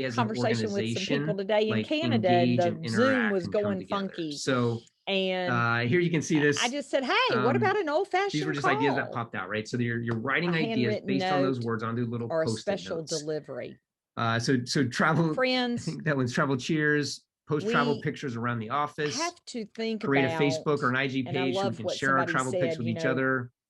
way as an conversation with some people organization, today in like, Canada, and engage the and Zoom interact was and come going together. funky. So And here you can see this. I just said, hey, what about an old fashioned These were just ideas that popped out, right? So you're writing ideas based on those words onto little or a Post-it special notes. delivery. So travel, friends, I think that one's travel cheers, post travel pictures around the office. Have to think create about, a Facebook or an IG and I page so we love can what share our somebody travel pics said, with you each know, other.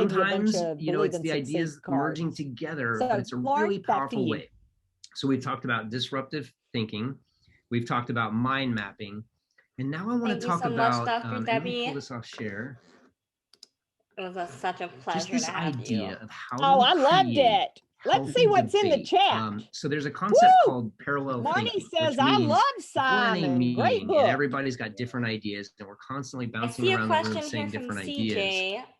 sometimes, of you know, believe it's and the succeed ideas cards. merging together, So, but it's a Lauren, really back to powerful you. way. So we've talked about disruptive thinking. We've talked about mind mapping. And now I want Thank to you talk so much, about, Dr. and let me Debbie. pull this off share. It was such a Just pleasure this to have you. idea of how Oh, to I loved create it. Let's see healthy what's in the debate. chat. So there's a concept Woo! called parallel Marnie thinking, says, which I means love if we're in a Simon. Great meeting book. and everybody's got different ideas and we're constantly I bouncing see a around the room question here saying from different ideas. CJ.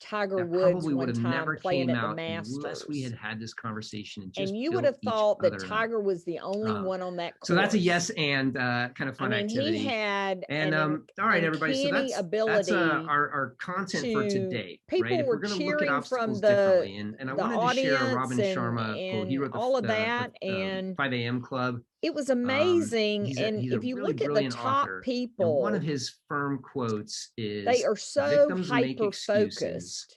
watched Tiger that Woods probably would one have time never playing came at the out unless we Masters. had this conversation and just And you would built have each thought that other up. Tiger was the only one on that course. So that's a yes and kind of fun activity. He had and all right, everybody. So that's our content for today. People right? If were we're going to look at cheering obstacles from differently, and I the wanted to share Robin audience Sharma quote. He wrote all of that, and 5 a.m. Club. It was amazing. He's if you really look at the top author. people, and one of his firm quotes is, they are so "Victims make hyper excuses, focused.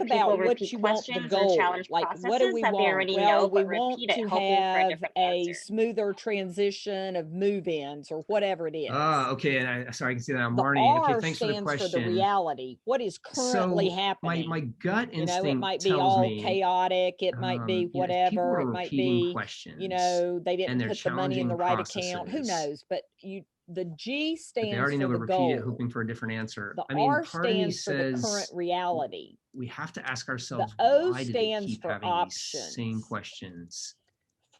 when talk people about what repeat you want the questions or goal. challenge Like, what do processes we that they want? already Well, know, we but want repeat it, to hoping for a have different a answer. smoother transition of move-ins or whatever it is. Okay, and sorry, I can see that on The Marnie. Okay, R thanks for the stands for the question. reality. What is currently So happening? my gut You know, it instinct might be tells all me, chaotic. It might be you know, if people whatever. are It might repeating be, questions, you know, they and didn't they're put the money in challenging the right account. Who processes, knows? But the G but they stands already know for to the repeat it, goal. hoping for a different answer. The I mean, R part of me stands for the current says reality. we have to ask The ourselves, O why do they stands keep for having these same options. questions?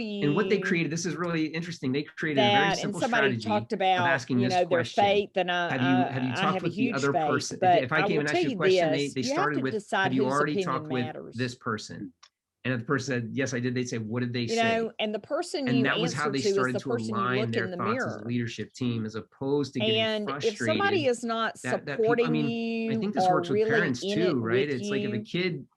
you. And what they created, this is really interesting. They created a very That, and simple somebody strategy talked of about, asking you this know, their question. faith, and I Have you I talked have a with the huge other faith, person? but If I I came will and tell asked you a you question, this, they you have started to with, decide have you whose already opinion talked with matters. this person? And if the person said, yes, I did, they'd say, what did they You say? know, and the person And you that was how answer they to is started the to person you align look their in the thoughts as a mirror. leadership team, as opposed to getting And if frustrated. somebody is not That people, I supporting mean, I you think this or works with really parents in too, it right? with It's like if a you, kid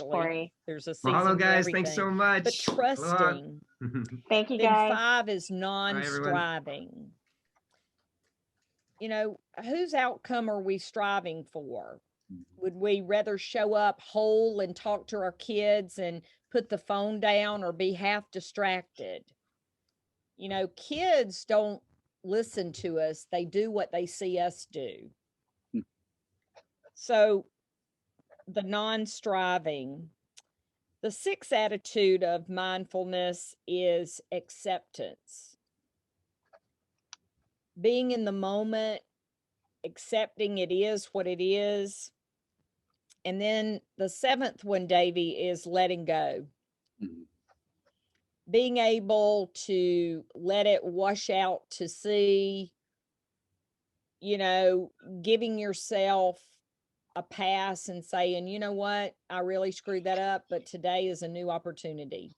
Corey. There's a season Mahalo, for guys. everything. Thanks so much. But trusting. Thank you, Then guys. 5 is non-striving. You know, whose outcome are we striving for? Would we rather show up whole and talk to our kids and put the phone down, or be half distracted? You know, kids don't listen to us. They do what they see us do. So the non-striving. The 6th attitude of mindfulness is acceptance. Being in the moment accepting it is what it is. And then the 7th one, Davy, is letting go. Mhm. Being able to let it wash out to sea, you know, giving yourself a pass and saying, you know what, I really screwed that up, but today is a new opportunity.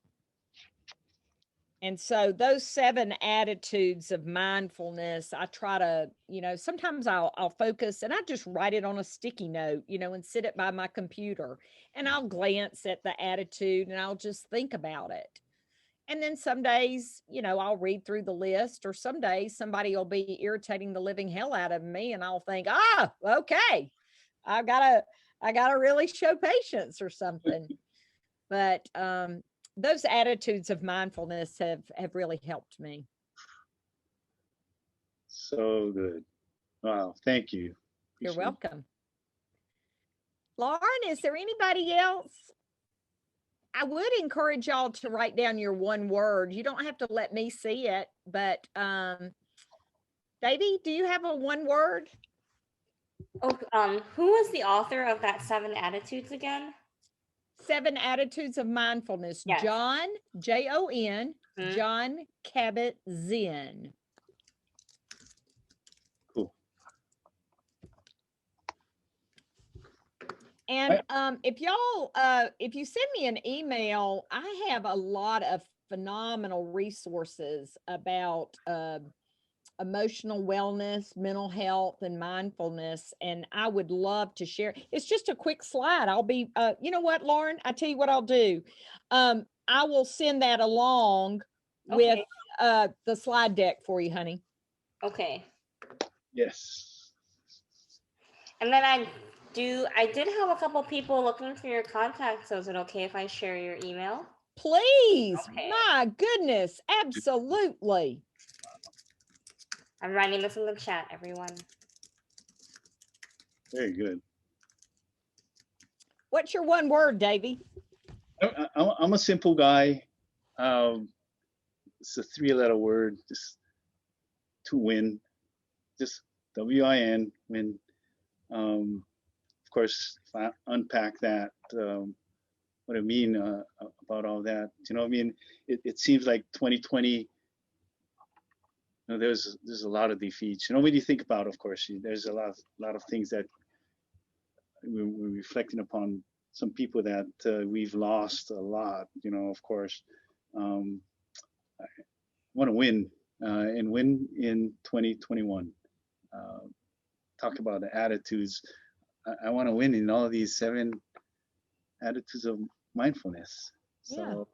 And so those 7 attitudes of mindfulness, I try to, you know, sometimes I'll focus and I just write it on a sticky note, you know, and sit it by my computer, and I'll glance at the attitude and I'll just think about it. And then some days, you know, I'll read through the list, or some days somebody will be irritating the living hell out of me and I'll think, okay, I gotta really show patience or something. But those attitudes of mindfulness have really helped me. So good. Wow. Thank you. You're Appreciate it. welcome. Lauren, is there anybody else? I would encourage y'all to write down your one word. You don't have to let me see it, but Davey, do you have a one word? Oh, who was the author of that 7 attitudes again? 7 Attitudes of Mindfulness. Yes. John, Jon, John Kabat-Zinn. Cool. And if y'all, if you send me an email, I have a lot of phenomenal resources about emotional wellness, mental health, and mindfulness. And I would love to share. It's just a quick slide. I'll be, you know what, Lauren, I tell you what I'll do. I will send that along with the slide deck for you, honey. Okay. Yes. And then I did have a couple people looking for your contact. So is it okay if I share your email? Please. Okay. My goodness. Absolutely. I'm writing this in the chat, everyone. Very good. What's your one word, Davey? I'm a simple guy. It's a 3-letter word, just to win. Just WIN, win. Of course, if I unpack that, what I mean about all that, you know, I mean, it seems like 2020. You know, there's a lot of defeats. You know, when you think about, of course, there's a lot of things that we're reflecting upon. Some people that we've lost a lot. You know, of course, I want to win and win in 2021. Talk about the attitudes. I want to win in all of these 7 attitudes of mindfulness. So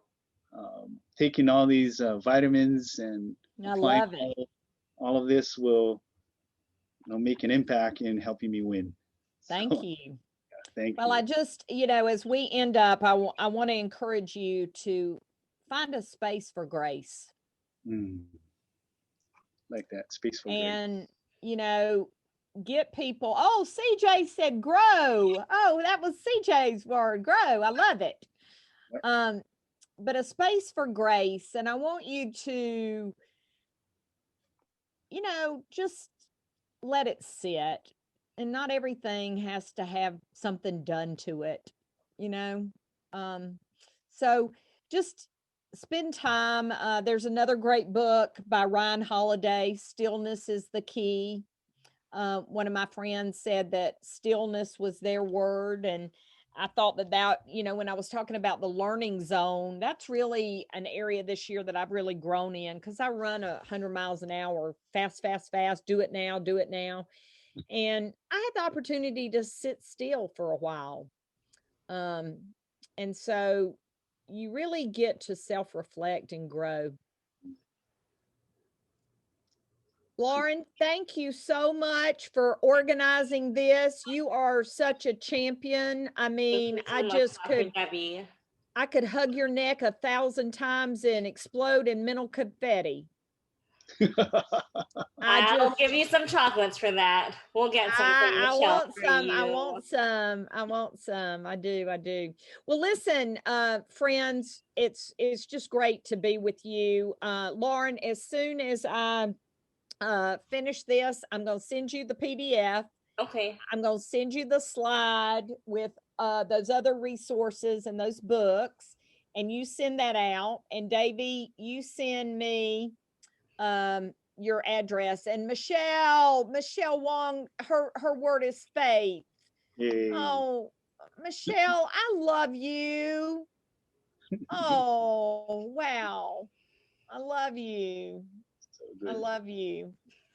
taking all these vitamins and I love it. All of this will, you know, make an impact in helping me win. Thank you. Thank you. Well, I just, you know, as we end up, I want to encourage you to find a space for grace. Like that, space for grace. And, you know, get people. Oh, CJ said grow. Oh, that was CJ's word, grow. I love it. But a space for grace. And I want you to, you know, just let it sit. And not everything has to have something done to it, you know? So just spend time. There's another great book by Ryan Holiday, Stillness is the Key. One of my friends said that stillness was their word. And I thought that, you know, when I was talking about the learning zone, that's really an area this year that I've really grown in, because I run 100 miles an hour, fast, do it now. And I had the opportunity to sit still for a while. And so you really get to self-reflect and grow. Lauren, thank you so much for organizing this. You are such a champion. I mean, I could hug your neck 1,000 times and explode in mental confetti. I'll give you some chocolates for that. We'll get some. I want some. I do. Well, listen, friends, it's just great to be with you. Lauren, as soon as I finish this, I'm going to send you the PDF. Okay. I'm going to send you the slide with those other resources and those books, and you send that out. And Davey, you send me your address. And Michelle Wong, her word is faith. Yay. Oh, Michelle, I love you. Oh, wow. I love you. So I good. love you.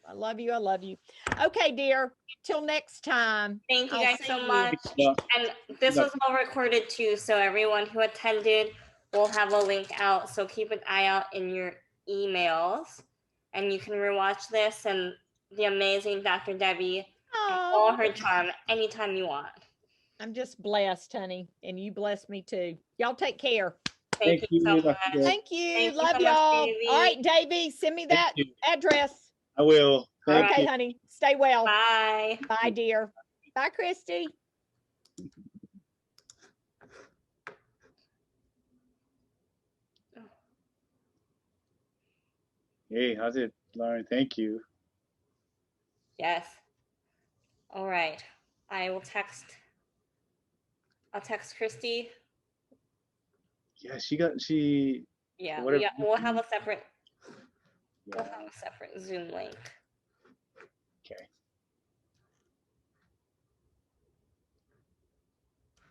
I love you. I love you. Okay, dear. Till next time. Thank you I'll guys see so you. much. Yeah. And this was all recorded too, so everyone who attended will have a link out. So keep an eye out in your emails, and you can rewatch this and the amazing Dr. Debbie and all Oh, her charm anytime you want. I'm just blessed, honey. And you bless me too. Y'all take care. Thank you so Dr. much. Deb. Thank you. Thank you Love so much, y'all. Davey. All right, Davey, send me that you. address. I will. Thank Okay, you. honey. Stay well. Bye. Bye, dear. Bye, Christy. Hey, how's it, Lauren? Thank you. Yes. All right. I'll text Christy. Yeah, she. Yeah, Whatever. we'll have a separate Yeah. Zoom link. Okay.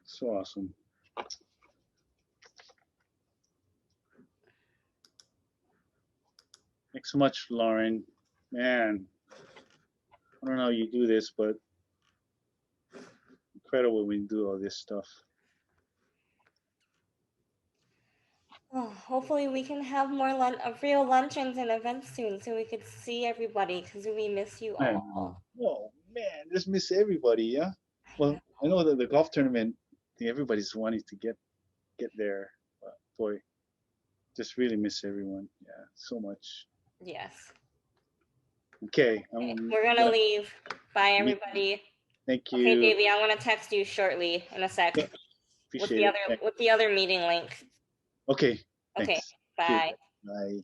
So awesome. Thanks so much, Lauren. Man, I don't know how you do this, but incredible when you do all this stuff. Oh, hopefully we can have more real luncheons and events soon, so we could see everybody, because we miss you Man. all. Oh man, just miss everybody, yeah. Well, I know that the golf tournament, I think everybody's wanting to get there. But boy, just really miss everyone. Yeah, so much. Yes. Okay, Okay, we're gonna leave. Bye, everybody. Thank you. Okay, Davey, I'm gonna text you shortly in a sec Yeah, with appreciate the it. other meeting link. Okay. Okay, Thanks. bye. Bye.